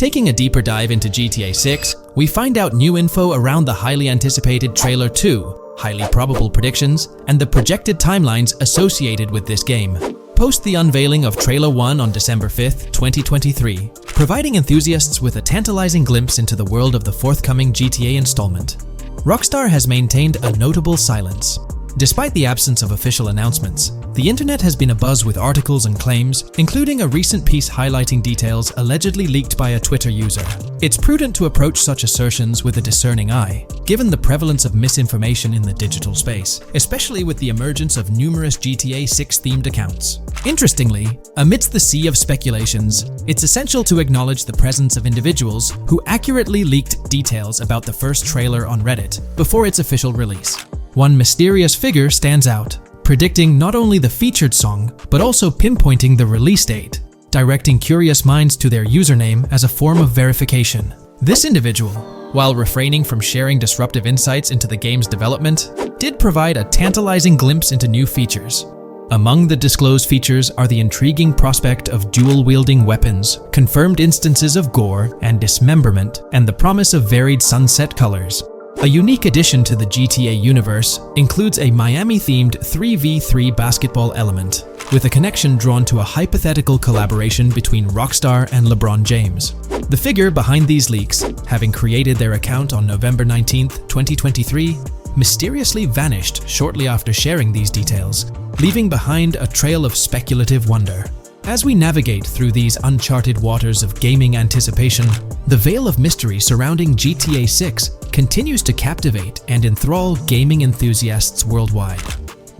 Taking a deeper dive into GTA 6, we find out new info around the highly anticipated Trailer 2, highly probable predictions, and the projected timelines associated with this game. Post the unveiling of Trailer 1 on December 5th, 2023, providing enthusiasts with a tantalizing glimpse into the world of the forthcoming GTA installment. Rockstar has maintained a notable silence. Despite the absence of official announcements, the internet has been abuzz with articles and claims, including a recent piece highlighting details allegedly leaked by a Twitter user. It's prudent to approach such assertions with a discerning eye, given the prevalence of misinformation in the digital space, especially with the emergence of numerous GTA 6-themed accounts. Interestingly, amidst the sea of speculations, it's essential to acknowledge the presence of individuals who accurately leaked details about the first trailer on Reddit before its official release. One mysterious figure stands out, predicting not only the featured song, but also pinpointing the release date, directing curious minds to their username as a form of verification. This individual, while refraining from sharing disruptive insights into the game's development, did provide a tantalizing glimpse into new features. Among the disclosed features are the intriguing prospect of dual-wielding weapons, confirmed instances of gore and dismemberment, and the promise of varied sunset colors. A unique addition to the GTA universe includes a Miami-themed 3v3 basketball element, with a connection drawn to a hypothetical collaboration between Rockstar and LeBron James. The figure behind these leaks, having created their account on November 19, 2023, mysteriously vanished shortly after sharing these details, leaving behind a trail of speculative wonder. As we navigate through these uncharted waters of gaming anticipation, the veil of mystery surrounding GTA 6 continues to captivate and enthrall gaming enthusiasts worldwide.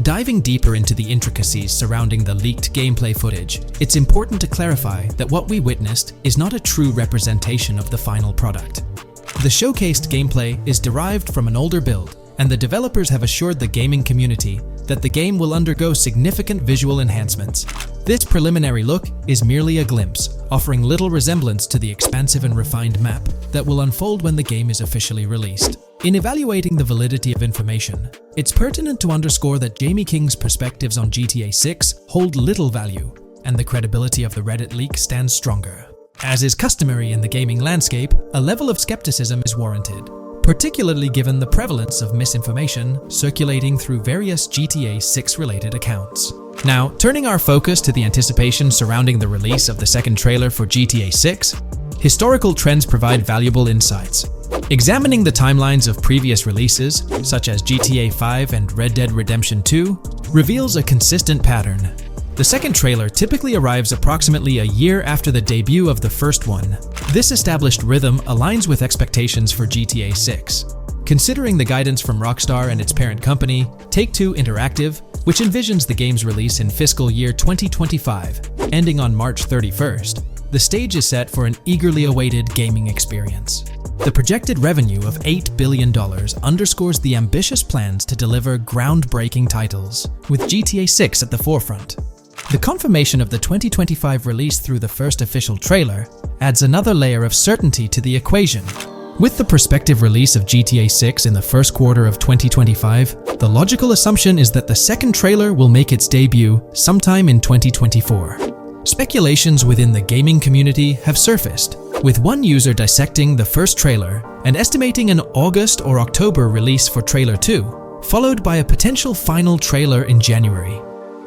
Diving deeper into the intricacies surrounding the leaked gameplay footage, it's important to clarify that what we witnessed is not a true representation of the final product. The showcased gameplay is derived from an older build, and the developers have assured the gaming community that the game will undergo significant visual enhancements. This preliminary look is merely a glimpse, offering little resemblance to the expansive and refined map that will unfold when the game is officially released. In evaluating the validity of information, it's pertinent to underscore that Jamie King's perspectives on GTA 6 hold little value, and the credibility of the Reddit leak stands stronger. As is customary in the gaming landscape, a level of skepticism is warranted, particularly given the prevalence of misinformation circulating through various GTA 6-related accounts. Now, turning our focus to the anticipation surrounding the release of the second trailer for GTA 6, historical trends provide valuable insights. Examining the timelines of previous releases, such as GTA 5 and Red Dead Redemption 2, reveals a consistent pattern. The second trailer typically arrives approximately a year after the debut of the first one. This established rhythm aligns with expectations for GTA 6. Considering the guidance from Rockstar and its parent company, Take-Two Interactive, which envisions the game's release in fiscal year 2025, ending on March 31st, the stage is set for an eagerly awaited gaming experience. The projected revenue of $8 billion underscores the ambitious plans to deliver groundbreaking titles, with GTA 6 at the forefront. The confirmation of the 2025 release through the first official trailer adds another layer of certainty to the equation. With the prospective release of GTA 6 in the first quarter of 2025, the logical assumption is that the second trailer will make its debut sometime in 2024. Speculations within the gaming community have surfaced, with one user dissecting the first trailer and estimating an August or October release for Trailer 2, followed by a potential final trailer in January.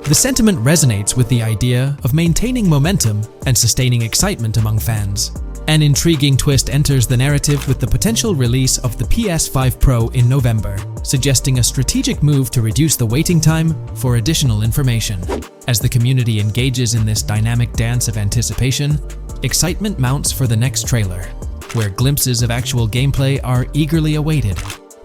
The sentiment resonates with the idea of maintaining momentum and sustaining excitement among fans. An intriguing twist enters the narrative with the potential release of the PS5 Pro in November, suggesting a strategic move to reduce the waiting time for additional information. As the community engages in this dynamic dance of anticipation, excitement mounts for the next trailer, where glimpses of actual gameplay are eagerly awaited.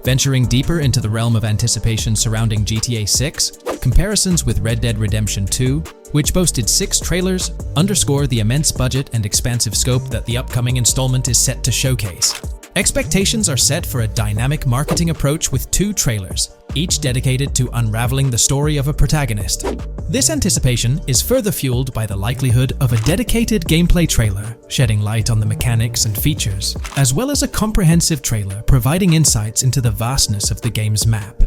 Venturing deeper into the realm of anticipation surrounding GTA 6, comparisons with Red Dead Redemption 2, which boasted 6 trailers, underscore the immense budget and expansive scope that the upcoming installment is set to showcase. Expectations are set for a dynamic marketing approach with 2 trailers, each dedicated to unraveling the story of a protagonist. This anticipation is further fueled by the likelihood of a dedicated gameplay trailer, shedding light on the mechanics and features, as well as a comprehensive trailer providing insights into the vastness of the game's map.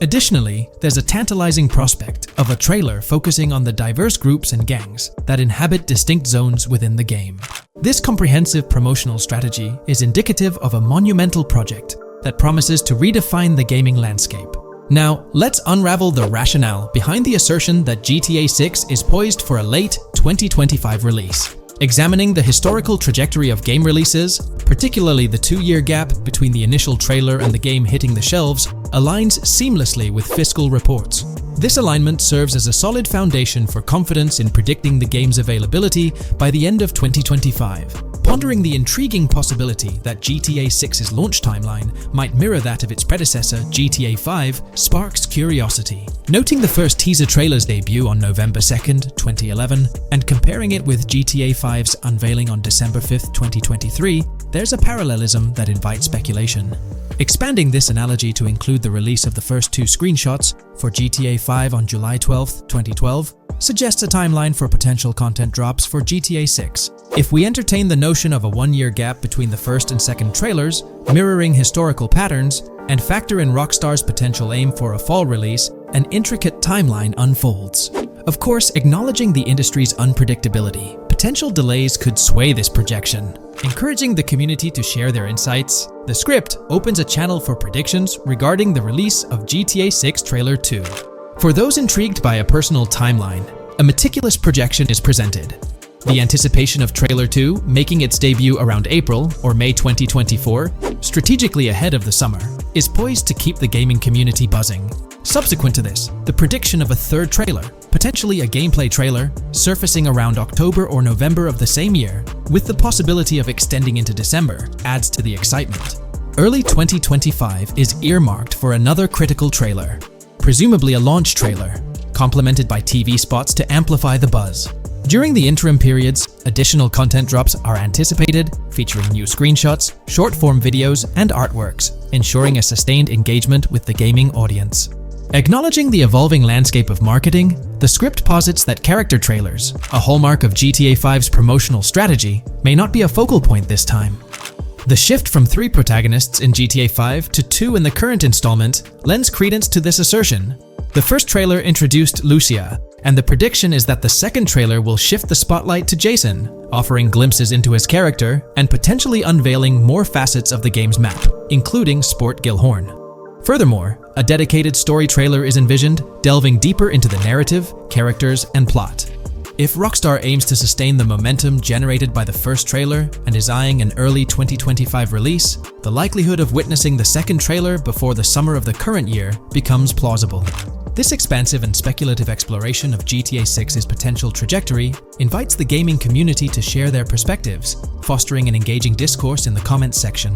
Additionally, there's a tantalizing prospect of a trailer focusing on the diverse groups and gangs that inhabit distinct zones within the game. This comprehensive promotional strategy is indicative of a monumental project that promises to redefine the gaming landscape. Now, let's unravel the rationale behind the assertion that GTA 6 is poised for a late 2025 release. Examining the historical trajectory of game releases, particularly the 2-year gap between the initial trailer and the game hitting the shelves, aligns seamlessly with fiscal reports. This alignment serves as a solid foundation for confidence in predicting the game's availability by the end of 2025. Pondering the intriguing possibility that GTA 6's launch timeline might mirror that of its predecessor, GTA 5, sparks curiosity. Noting the first teaser trailer's debut on November 2nd, 2011, and comparing it with GTA 5's unveiling on December 5th, 2023, there's a parallelism that invites speculation. Expanding this analogy to include the release of the first 2 screenshots for GTA 5 on July 12, 2012, suggests a timeline for potential content drops for GTA 6. If we entertain the notion of a 1-year gap between the first and second trailers, mirroring historical patterns, and factor in Rockstar's potential aim for a fall release, an intricate timeline unfolds. Of course, acknowledging the industry's unpredictability, potential delays could sway this projection. Encouraging the community to share their insights, the script opens a channel for predictions regarding the release of GTA 6 Trailer 2. For those intrigued by a personal timeline, a meticulous projection is presented. The anticipation of Trailer 2 making its debut around April or May 2024, strategically ahead of the summer, is poised to keep the gaming community buzzing. Subsequent to this, the prediction of a third trailer, potentially a gameplay trailer, surfacing around October or November of the same year, with the possibility of extending into December, adds to the excitement. Early 2025 is earmarked for another critical trailer, presumably a launch trailer, complemented by TV spots to amplify the buzz. During the interim periods, additional content drops are anticipated, featuring new screenshots, short-form videos, and artworks, ensuring a sustained engagement with the gaming audience. Acknowledging the evolving landscape of marketing, the script posits that character trailers, a hallmark of GTA 5's promotional strategy, may not be a focal point this time. The shift from 3 protagonists in GTA 5 to 2 in the current installment lends credence to this assertion. The first trailer introduced Lucia, and the prediction is that the second trailer will shift the spotlight to Jason, offering glimpses into his character and potentially unveiling more facets of the game's map, including Sport Gilhorn. Furthermore, a dedicated story trailer is envisioned, delving deeper into the narrative, characters, and plot. If Rockstar aims to sustain the momentum generated by the first trailer and is eyeing an early 2025 release, the likelihood of witnessing the second trailer before the summer of the current year becomes plausible. This expansive and speculative exploration of GTA 6's potential trajectory invites the gaming community to share their perspectives, fostering an engaging discourse in the comments section.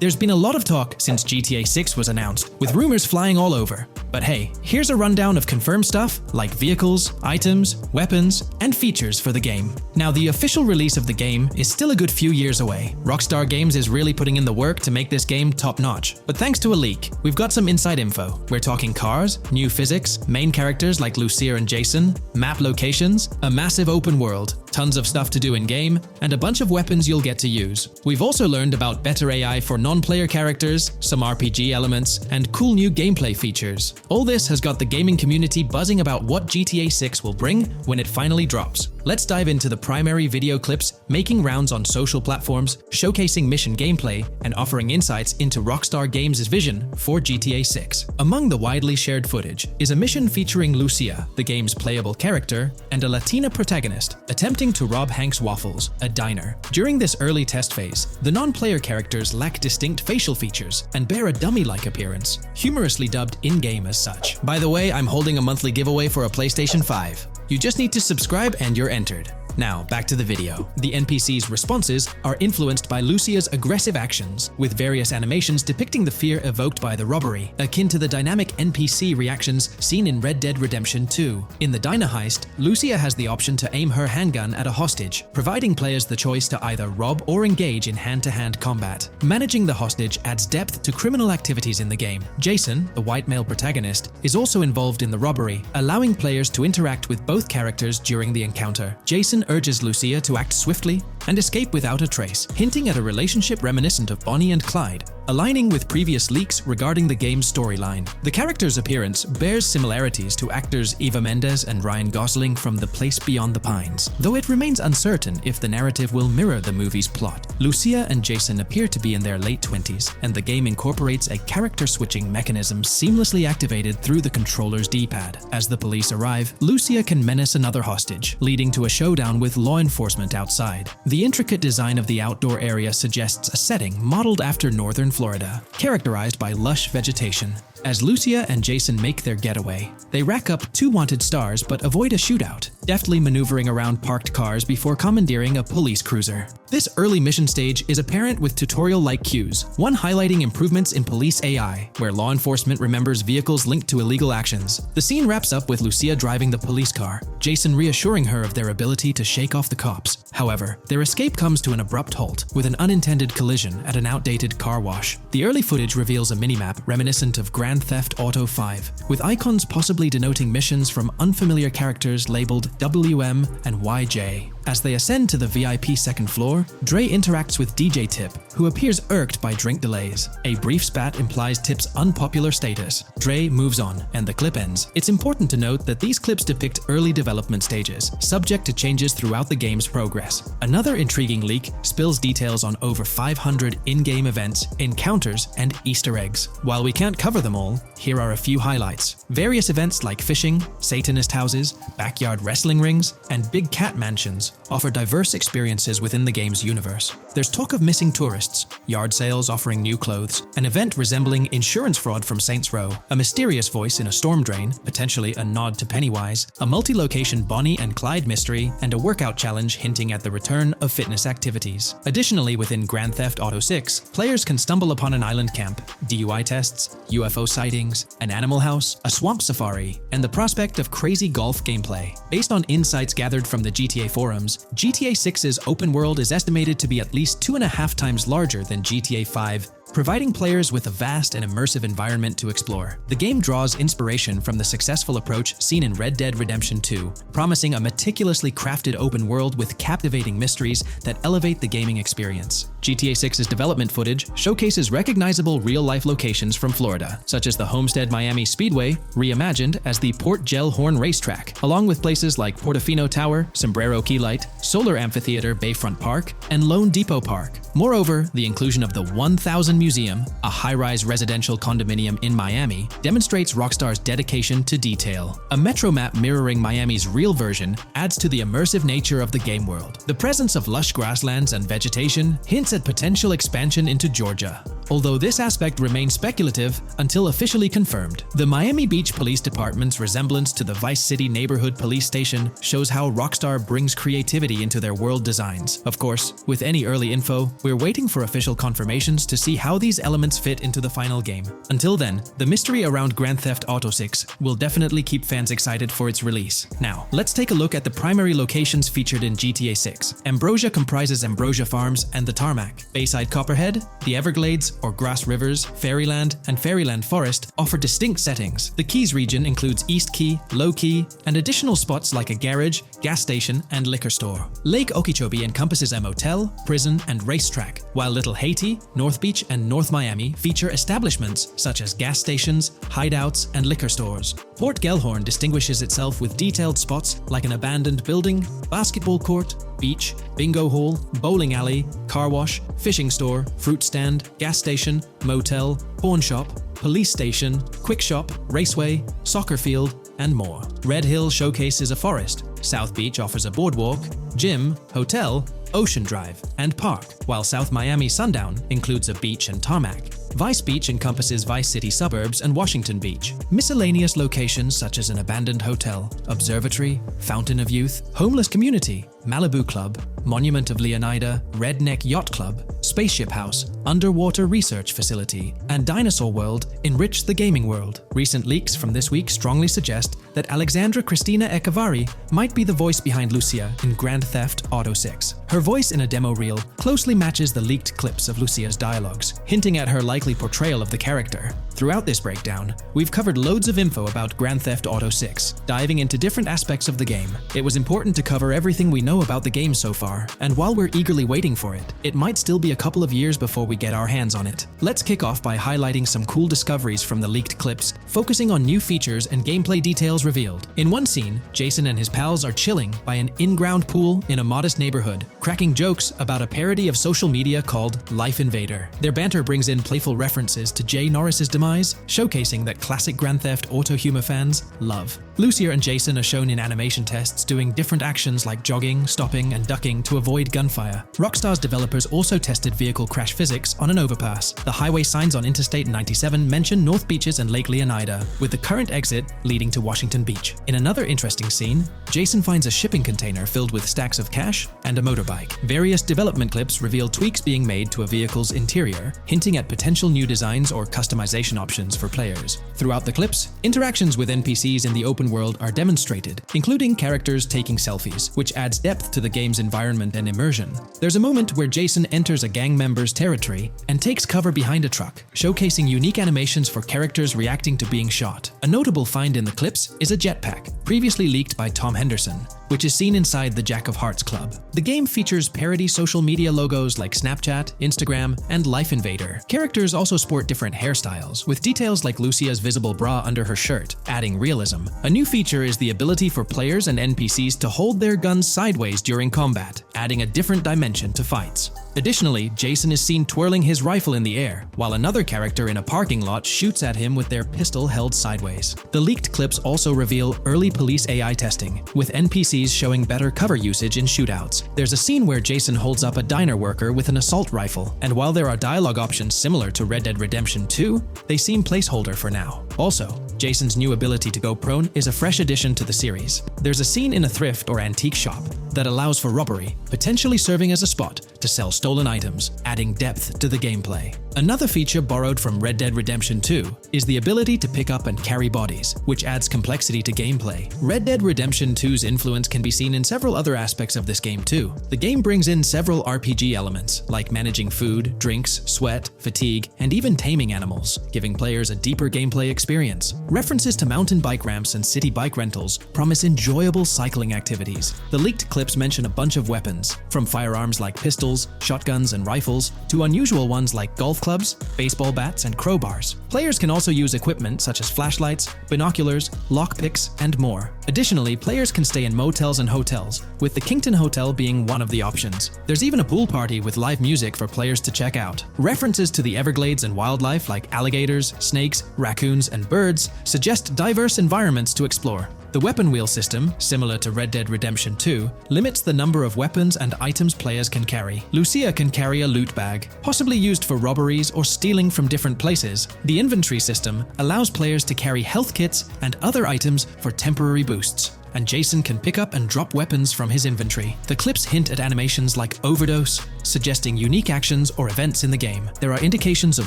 There's been a lot of talk since GTA 6 was announced, with rumors flying all over. But hey, here's a rundown of confirmed stuff like vehicles, items, weapons, and features for the game. Now, the official release of the game is still a good few years away. Rockstar Games is really putting in the work to make this game top-notch. But thanks to a leak, we've got some inside info. We're talking cars, new physics, main characters like Lucia and Jason, map locations, a massive open world, tons of stuff to do in-game, and a bunch of weapons you'll get to use. We've also learned about better AI for non-player characters, some RPG elements, and cool new gameplay features. All this has got the gaming community buzzing about what GTA 6 will bring when it finally drops. Let's dive into the primary video clips making rounds on social platforms, showcasing mission gameplay, and offering insights into Rockstar Games' vision for GTA 6. Among the widely shared footage is a mission featuring Lucia, the game's playable character, and a Latina protagonist, attempting to rob Hank's Waffles, a diner. During this early test phase, the non-player characters lack distinct facial features and bear a dummy-like appearance, humorously dubbed in-game as such. By the way, I'm holding a monthly giveaway for a PlayStation 5. You just need to subscribe and you're entered. Now, back to the video. The NPC's responses are influenced by Lucia's aggressive actions, with various animations depicting the fear evoked by the robbery, akin to the dynamic NPC reactions seen in Red Dead Redemption 2. In the diner heist, Lucia has the option to aim her handgun at a hostage, providing players the choice to either rob or engage in hand-to-hand combat. Managing the hostage adds depth to criminal activities in the game. Jason, the white male protagonist, is also involved in the robbery, allowing players to interact with both characters during the encounter. Jason urges Lucia to act swiftly, and escape without a trace, hinting at a relationship reminiscent of Bonnie and Clyde, aligning with previous leaks regarding the game's storyline. The character's appearance bears similarities to actors Eva Mendes and Ryan Gosling from The Place Beyond the Pines, though it remains uncertain if the narrative will mirror the movie's plot. Lucia and Jason appear to be in their late 20s, and the game incorporates a character switching mechanism seamlessly activated through the controller's D-pad. As the police arrive, Lucia can menace another hostage, leading to a showdown with law enforcement outside. The intricate design of the outdoor area suggests a setting modeled after northern Florida, characterized by lush vegetation. As Lucia and Jason make their getaway, they rack up 2 wanted stars but avoid a shootout, deftly maneuvering around parked cars before commandeering a police cruiser. This early mission stage is apparent with tutorial-like cues, one highlighting improvements in police AI, where law enforcement remembers vehicles linked to illegal actions. The scene wraps up with Lucia driving the police car, Jason reassuring her of their ability to shake off the cops. However, their escape comes to an abrupt halt, with an unintended collision at an outdated car wash. The early footage reveals a minimap reminiscent of Grand Theft Auto 5, with icons possibly denoting missions from unfamiliar characters labeled WM and YJ. As they ascend to the VIP second floor, Dre interacts with DJ Tip, who appears irked by drink delays. A brief spat implies Tip's unpopular status. Dre moves on, and the clip ends. It's important to note that these clips depict early development stages, subject to changes throughout the game's progress. Another intriguing leak spills details on over 500 in-game events, encounters, and Easter eggs. While we can't cover them all, here are a few highlights. Various events like fishing, Satanist houses, backyard wrestling rings, and big cat mansions offer diverse experiences within the game's universe. There's talk of missing tourists, yard sales offering new clothes, an event resembling insurance fraud from Saints Row, a mysterious voice in a storm drain, potentially a nod to Pennywise, a multi-location Bonnie and Clyde mystery, and a workout challenge hinting at the return of fitness activities. Additionally, within Grand Theft Auto 6, players can stumble upon an island camp, DUI tests, UFO sightings, an animal house, a swamp safari, and the prospect of crazy golf gameplay. Based on insights gathered from the GTA forums, GTA 6's open world is estimated to be at least 2.5 times larger than GTA 5, providing players with a vast and immersive environment to explore. The game draws inspiration from the successful approach seen in Red Dead Redemption 2, promising a meticulously crafted open world with captivating mysteries that elevate the gaming experience. GTA 6's development footage showcases recognizable real-life locations from Florida, such as the Homestead Miami Speedway, reimagined as the Port Gellhorn Racetrack, along with places like Portofino Tower, Sombrero Key Light, Solar Amphitheater Bayfront Park, and Lone Depot Park. Moreover, the inclusion of the 1000 Museum, a high-rise residential condominium in Miami, demonstrates Rockstar's dedication to detail. A metro map mirroring Miami's real version adds to the immersive nature of the game world. The presence of lush grasslands and vegetation hints at potential expansion into Georgia, although this aspect remains speculative until officially confirmed. The Miami Beach Police Department's resemblance to the Vice City Neighborhood Police Station shows how Rockstar brings creativity into their world designs. Of course, with any early info, we're waiting for official confirmations to see how these elements fit into the final game. Until then, the mystery around Grand Theft Auto 6 will definitely keep fans excited for its release. Now, let's take a look at the primary locations featured in GTA 6. Ambrosia comprises Ambrosia Farms and the Tarmac. Bayside Copperhead, the Everglades or Grass Rivers, Fairyland, and Fairyland Forest offer distinct settings. The Keys region includes East Key, Low Key, and additional spots like a garage, gas station, and liquor store. Lake Okeechobee encompasses a motel, prison, and racetrack, while Little Haiti, North Beach, and North Miami feature establishments such as gas stations, hideouts, and liquor stores. Port Gellhorn distinguishes itself with detailed spots like an abandoned building, basketball court, beach, bingo hall, bowling alley, car wash, fishing store, fruit stand, gas station, motel, pawn shop, police station, quick shop, raceway, soccer field, and more. Red Hill showcases a forest. South Beach offers a boardwalk, gym, hotel, Ocean Drive, and park, while South Miami Sundown includes a beach and tarmac. Vice Beach encompasses Vice City suburbs and Washington Beach. Miscellaneous locations such as an abandoned hotel, observatory, Fountain of Youth, homeless community, Malibu Club, Monument of Leonida, Redneck Yacht Club, Spaceship House, Underwater Research Facility, and Dinosaur World enrich the gaming world. Recent leaks from this week strongly suggest that Alexandra Christina Echevarri might be the voice behind Lucia in Grand Theft Auto 6. Her voice in a demo reel closely matches the leaked clips of Lucia's dialogues, hinting at her likely portrayal of the character. Throughout this breakdown, we've covered loads of info about Grand Theft Auto 6, diving into different aspects of the game. It was important to cover everything we know about the game so far, and while we're eagerly waiting for it, it might still be a couple of years before we get our hands on it. Let's kick off by highlighting some cool discoveries from the leaked clips, focusing on new features and gameplay details revealed. In one scene, Jason and his pals are chilling by an in-ground pool in a modest neighborhood, cracking jokes about a parody of social media called Life Invader. Their banter brings in playful references to Jay Norris's demise, showcasing that classic Grand Theft Auto humor fans love. Lucia and Jason are shown in animation tests doing different actions like jogging, stopping, and ducking to avoid gunfire. Rockstar's developers also tested vehicle crash physics on an overpass. The highway signs on Interstate 97 mention North Beaches and Lake Leonida, with the current exit leading to Washington Beach. In another interesting scene, Jason finds a shipping container filled with stacks of cash and a motorbike. Various development clips reveal tweaks being made to a vehicle's interior, hinting at potential new designs or customization options for players. Throughout the clips, interactions with NPCs in the open world are demonstrated, including characters taking selfies, which adds depth to the game's environment and immersion. There's a moment where Jason enters a gang member's territory and takes cover behind a truck, showcasing unique animations for characters reacting to being shot. A notable find in the clips is a jetpack, previously leaked by Tom Henderson, which is seen inside the Jack of Hearts Club. The game features parody social media logos like Snapchat, Instagram, and Life Invader. Characters also sport different hairstyles, with details like Lucia's visible bra under her shirt, adding realism. A new feature is the ability for players and NPCs to hold their guns sideways during combat, adding a different dimension to fights. Additionally, Jason is seen twirling his rifle in the air, while another character in a parking lot shoots at him with their pistol held sideways. The leaked clips also reveal early police AI testing, with NPCs showing better cover usage in shootouts. There's a scene where Jason holds up a diner worker with an assault rifle, and while there are dialogue options similar to Red Dead Redemption 2, they seem placeholder for now. Also, Jason's new ability to go prone is a fresh addition to the series. There's a scene in a thrift or antique shop that allows for robbery, potentially serving as a spot to sell stolen items, adding depth to the gameplay. Another feature borrowed from Red Dead Redemption 2 is the ability to pick up and carry bodies, which adds complexity to gameplay. Red Dead Redemption 2's influence can be seen in several other aspects of this game too. The game brings in several RPG elements, like managing food, drinks, sweat, fatigue, and even taming animals, giving players a deeper gameplay experience. References to mountain bike ramps and city bike rentals promise enjoyable cycling activities. The leaked clips mention a bunch of weapons, from firearms like pistols, shotguns, and rifles, to unusual ones like golf clubs, baseball bats, and crowbars. Players can also use equipment such as flashlights, binoculars, lockpicks, and more. Additionally, players can stay in motels and hotels, with the Kington Hotel being one of the options. There's even a pool party with live music for players to check out. References to the Everglades and wildlife like alligators, snakes, raccoons, and birds suggest diverse environments to explore. The weapon wheel system, similar to Red Dead Redemption 2, limits the number of weapons and items players can carry. Lucia can carry a loot bag, possibly used for robberies or stealing from different places. The inventory system allows players to carry health kits and other items for temporary boosts, and Jason can pick up and drop weapons from his inventory. The clips hint at animations like overdose, suggesting unique actions or events in the game. There are indications of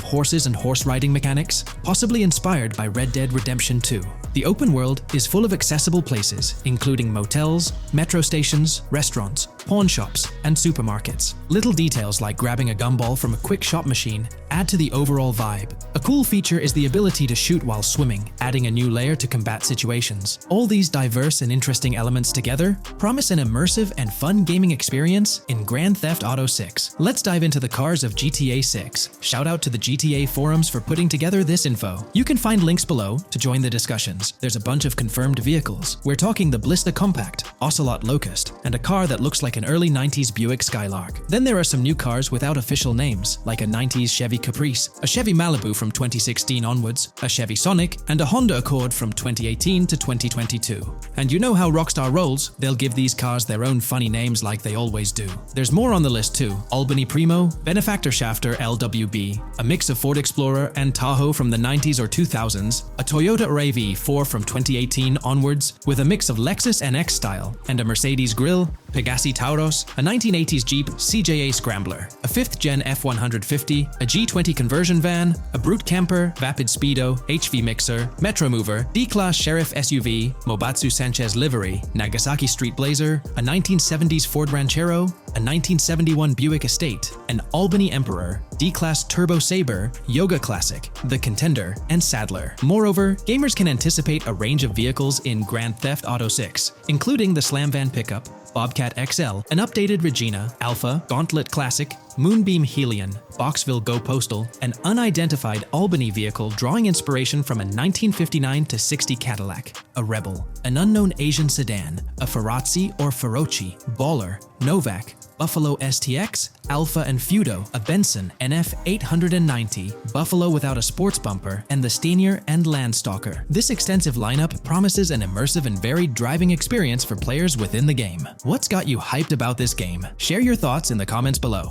horses and horse riding mechanics, possibly inspired by Red Dead Redemption 2. The open world is full of accessible places, including motels, metro stations, restaurants, pawn shops, and supermarkets. Little details like grabbing a gumball from a quick shop machine add to the overall vibe. A cool feature is the ability to shoot while swimming, adding a new layer to combat situations. All these diverse and interesting elements together promise an immersive and fun gaming experience in Grand Theft Auto 6. Let's dive into the cars of GTA 6. Shout out to the GTA forums for putting together this info. You can find links below to join the discussions. There's a bunch of confirmed vehicles. We're talking the Blista Compact, Ocelot Locust, and a car that looks like an early 90s Buick Skylark. Then there are some new cars without official names, like a 90s Chevy Caprice, a Chevy Malibu from 2016 onwards, a Chevy Sonic, and a Honda Accord from 2018 to 2022. And you know how Rockstar rolls, they'll give these cars their own funny names like they always do. There's more on the list too. Albany Primo, Benefactor Shafter LWB, a mix of Ford Explorer and Tahoe from the 90s or 2000s, a Toyota RAV4 from 2018 onwards, with a mix of Lexus NX style, and a Mercedes grille, Pegassi Tauros, a 1980s Jeep CJA Scrambler, a 5th-gen F150, a G20 conversion van, a Brute Camper, Vapid Speedo, HV Mixer, Metro Mover, D-Class Sheriff SUV, Mobatsu Sanchez Livery, Nagasaki Street Blazer, a 1970s Ford Ranchero, a 1971 Buick Estate, an Albany Emperor, D-Class Turbo Sabre, Yoga Classic, the Contender, and Sadler. Moreover, gamers can anticipate a range of vehicles in Grand Theft Auto 6, including the Slam Van pickup, Bobcat XL, an updated Regina, Alpha, Gauntlet Classic, Moonbeam Helion, Boxville Go Postal, an unidentified Albany vehicle drawing inspiration from a 1959-60 Cadillac, a Rebel, an unknown Asian sedan, a Ferrazzi or Feroci, Baller, Novak, Buffalo STX, Alpha and Feudo, a Benson NF 890, Buffalo without a sports bumper, and the Steyr and Landstalker. This extensive lineup promises an immersive and varied driving experience for players within the game. What's got you hyped about this game? Share your thoughts in the comments below.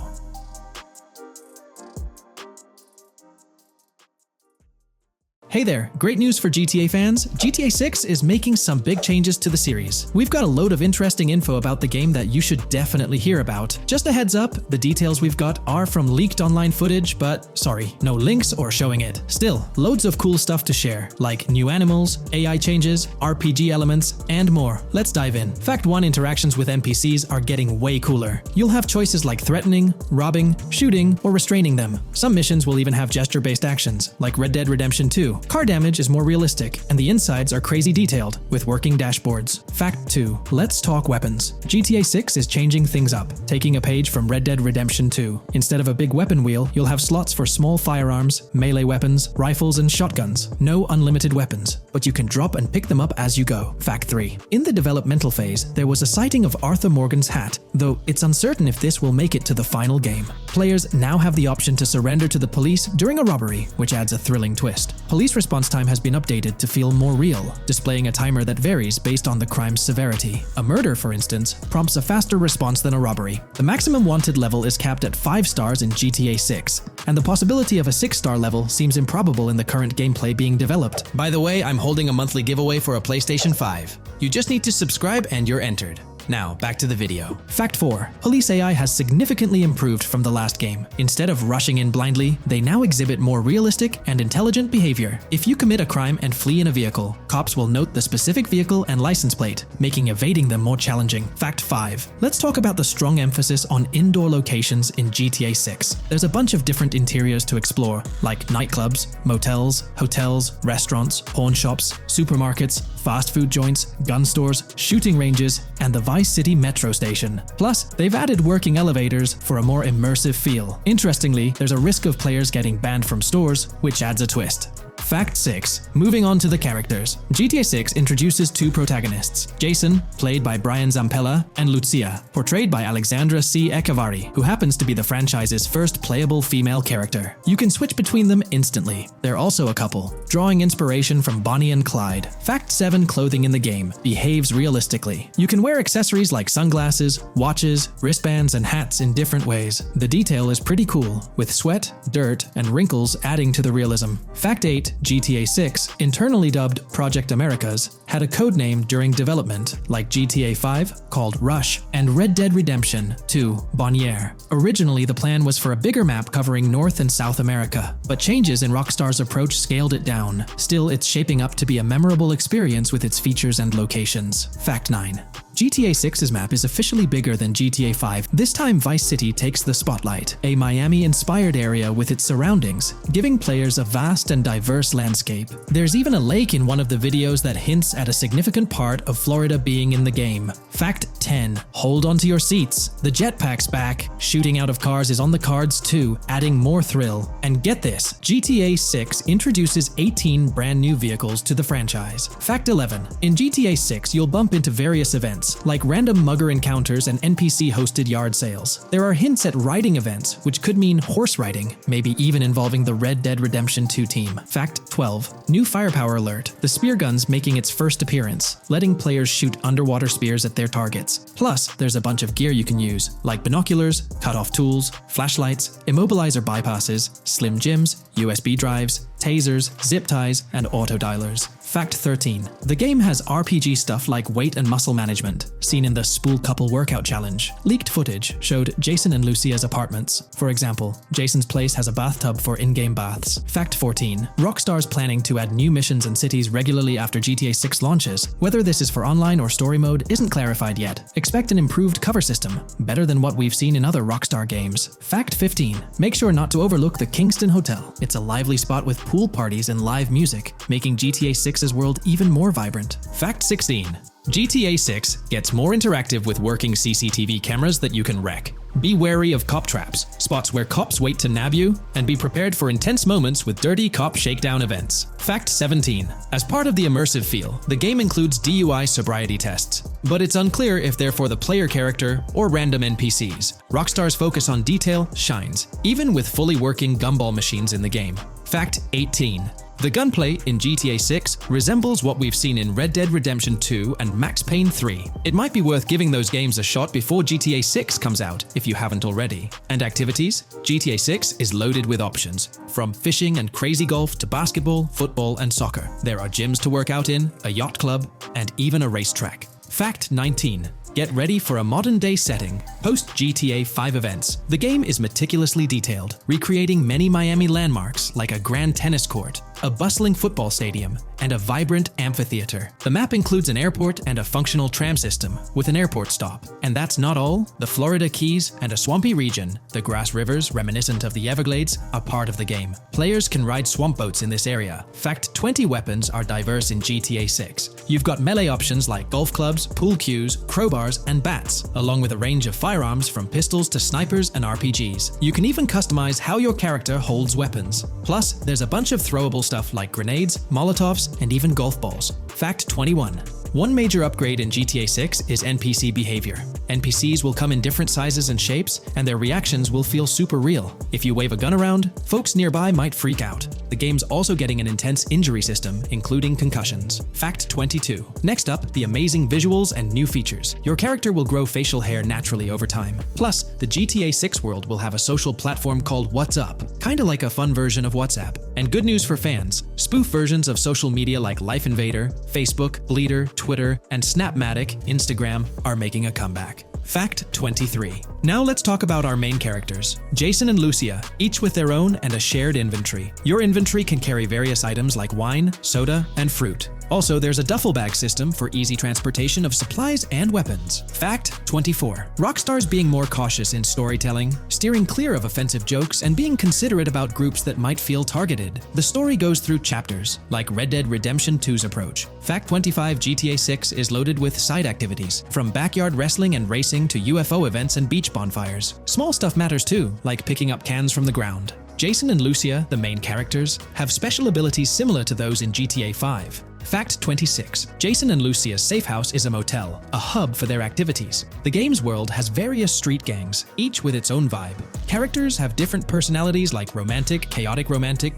Hey there, great news for GTA fans. GTA 6 is making some big changes to the series. We've got a load of interesting info about the game that you should definitely hear about. Just a heads up, the details we've got are from leaked online footage, but sorry, no links or showing it. Still, loads of cool stuff to share, like new animals, AI changes, RPG elements, and more. Let's dive in. Fact 1: interactions with NPCs are getting way cooler. You'll have choices like threatening, robbing, shooting, or restraining them. Some missions will even have gesture-based actions, like Red Dead Redemption 2. Car damage is more realistic, and the insides are crazy detailed, with working dashboards. Fact 2: let's talk weapons. GTA 6 is changing things up, taking a page from Red Dead Redemption 2. Instead of a big weapon wheel, you'll have slots for small firearms, melee weapons, rifles, and shotguns. No unlimited weapons, but you can drop and pick them up as you go. Fact 3: in the developmental phase, there was a sighting of Arthur Morgan's hat, though it's uncertain if this will make it to the final game. Players now have the option to surrender to the police during a robbery, which adds a thrilling twist. Police response time has been updated to feel more real, displaying a timer that varies based on the crime's severity. A murder, for instance, prompts a faster response than a robbery. The maximum wanted level is capped at 5 stars in GTA 6, and the possibility of a 6-star level seems improbable in the current gameplay being developed. By the way, I'm holding a monthly giveaway for a PlayStation 5. You just need to subscribe and you're entered. Now, back to the video. Fact 4: police AI has significantly improved from the last game. Instead of rushing in blindly, they now exhibit more realistic and intelligent behavior. If you commit a crime and flee in a vehicle, cops will note the specific vehicle and license plate, making evading them more challenging. Fact 5: let's talk about the strong emphasis on indoor locations in GTA 6. There's a bunch of different interiors to explore, like nightclubs, motels, hotels, restaurants, pawn shops, supermarkets, fast food joints, gun stores, shooting ranges, and the Vice City Metro Station. Plus, they've added working elevators for a more immersive feel. Interestingly, there's a risk of players getting banned from stores, which adds a twist. Fact 6: moving on to the characters. GTA 6 introduces 2 protagonists, Jason, played by Brian Zampella, and Lucia, portrayed by Alexandra C. Echevarri, who happens to be the franchise's first playable female character. You can switch between them instantly. They're also a couple, drawing inspiration from Bonnie and Clyde. Fact 7: clothing in the game behaves realistically. You can wear accessories like sunglasses, watches, wristbands, and hats in different ways. The detail is pretty cool, with sweat, dirt, and wrinkles adding to the realism. Fact 8: GTA 6, internally dubbed Project Americas, had a codename during development, like GTA 5, called Rush, and Red Dead Redemption 2, Bonnier. Originally, the plan was for a bigger map covering North and South America, but changes in Rockstar's approach scaled it down. Still, it's shaping up to be a memorable experience with its features and locations. Fact 9: GTA 6's map is officially bigger than GTA 5. This time, Vice City takes the spotlight, a Miami-inspired area with its surroundings, giving players a vast and diverse landscape. There's even a lake in one of the videos that hints at a significant part of Florida being in the game. Fact 10: hold on to your seats. The jetpack's back. Shooting out of cars is on the cards too, adding more thrill. And get this, GTA 6 introduces 18 brand new vehicles to the franchise. Fact 11: in GTA 6, you'll bump into various events, like random mugger encounters and NPC-hosted yard sales. There are hints at riding events, which could mean horse riding, maybe even involving the Red Dead Redemption 2 team. Fact 12: new firepower alert. The spear gun's making its first appearance, letting players shoot underwater spears at their targets. Plus, there's a bunch of gear you can use, like binoculars, cut-off tools, flashlights, immobilizer bypasses, slim jims, USB drives, tasers, zip ties, and auto dialers. Fact 13: the game has RPG stuff like weight and muscle management, moment, seen in the Spool Couple Workout Challenge. Leaked footage showed Jason and Lucia's apartments. For example, Jason's place has a bathtub for in-game baths. Fact 14. Rockstar's planning to add new missions and cities regularly after GTA 6 launches. Whether this is for online or story mode isn't clarified yet. Expect an improved cover system, better than what we've seen in other Rockstar games. Fact 15. Make sure not to overlook the Kingston Hotel. It's a lively spot with pool parties and live music, making GTA 6's world even more vibrant. Fact 16. GTA 6 gets more interactive with working CCTV cameras that you can wreck. Be wary of cop traps, spots where cops wait to nab you, and be prepared for intense moments with dirty cop shakedown events. Fact 17. As part of the immersive feel, the game includes DUI sobriety tests, but it's unclear if they're for the player character or random NPCs. Rockstar's focus on detail shines, even with fully working gumball machines in the game. Fact 18. The gunplay in GTA 6 resembles what we've seen in Red Dead Redemption 2 and Max Payne 3. It might be worth giving those games a shot before GTA 6 comes out, if you haven't already. And activities? GTA 6 is loaded with options, from fishing and crazy golf to basketball, football, and soccer. There are gyms to work out in, a yacht club, and even a racetrack. Fact 19. Get ready for a modern-day setting. Post-GTA 5 events. The game is meticulously detailed, recreating many Miami landmarks like a grand tennis court, a bustling football stadium, and a vibrant amphitheater. The map includes an airport and a functional tram system with an airport stop. And that's not all. The Florida Keys and a swampy region, the grass rivers reminiscent of the Everglades, are part of the game. Players can ride swamp boats in this area. Fact 20 weapons are diverse in GTA 6. You've got melee options like golf clubs, pool cues, crowbars, and bats, along with a range of firearms from pistols to snipers and RPGs. You can even customize how your character holds weapons. Plus, there's a bunch of throwable stuff like grenades, molotovs, and even golf balls. Fact 21. One major upgrade in GTA 6 is NPC behavior. NPCs will come in different sizes and shapes, and their reactions will feel super real. If you wave a gun around, folks nearby might freak out. The game's also getting an intense injury system, including concussions. Fact 22. Next up, the amazing visuals and new features. Your character will grow facial hair naturally over time. Plus, the GTA 6 world will have a social platform called What's Up, kinda like a fun version of WhatsApp. And good news for fans, spoof versions of social media like Life Invader, Facebook, Bleeder, Twitter, and Snapmatic, Instagram, are making a comeback. Fact 23. Now let's talk about our main characters, Jason and Lucia, each with their own and a shared inventory. Your inventory can carry various items like wine, soda, and fruit. Also, there's a duffel bag system for easy transportation of supplies and weapons. Fact 24. Rockstar's being more cautious in storytelling, steering clear of offensive jokes, and being considerate about groups that might feel targeted. The story goes through chapters, like Red Dead Redemption 2's approach. Fact 25. GTA 6 is loaded with side activities, from backyard wrestling and racing to UFO events and beach bonfires. Small stuff matters too, like picking up cans from the ground. Jason and Lucia, the main characters, have special abilities similar to those in GTA 5. Fact 26. Jason and Lucia's safe house is a motel, a hub for their activities. The game's world has various street gangs, each with its own vibe. Characters have different personalities like romantic,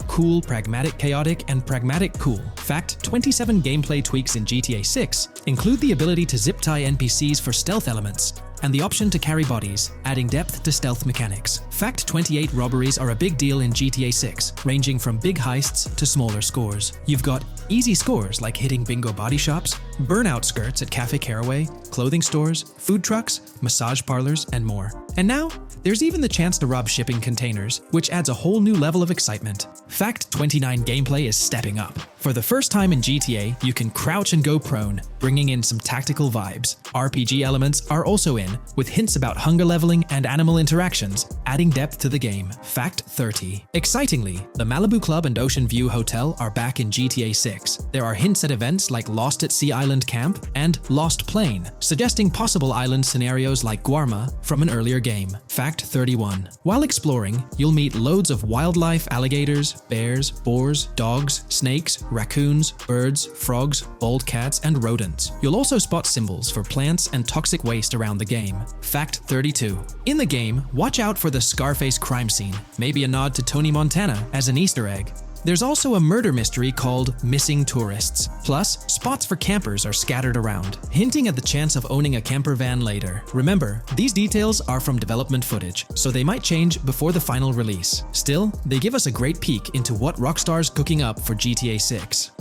cool, pragmatic, chaotic, and pragmatic cool. Fact 27. Gameplay tweaks in GTA 6 include the ability to zip tie NPCs for stealth elements, and the option to carry bodies, adding depth to stealth mechanics. Fact 28. Robberies are a big deal in GTA 6, ranging from big heists to smaller scores. You've got easy scores like hitting bingo body shops, burnout skirts at Cafe Caraway, clothing stores, food trucks, massage parlors, and more. And now, there's even the chance to rob shipping containers, which adds a whole new level of excitement. Fact 29. Gameplay is stepping up. For the first time in GTA, you can crouch and go prone, bringing in some tactical vibes. RPG elements are also in, with hints about hunger leveling and animal interactions, adding depth to the game. Fact 30. Excitingly, the Malibu Club and Ocean View Hotel are back in GTA 6. There are hints at events like Lost at Sea Island Camp and Lost Plane, suggesting possible island scenarios like Guarma from an earlier game. Fact 31. While exploring, you'll meet loads of wildlife, alligators, bears, boars, dogs, snakes, raccoons, birds, frogs, bald cats, and rodents. You'll also spot symbols for plants and toxic waste around the game. Fact 32. In the game, watch out for the Scarface crime scene, maybe a nod to Tony Montana as an Easter egg. There's also a murder mystery called Missing Tourists. Plus, spots for campers are scattered around, hinting at the chance of owning a camper van later. Remember, these details are from development footage, so they might change before the final release. Still, they give us a great peek into what Rockstar's cooking up for GTA 6.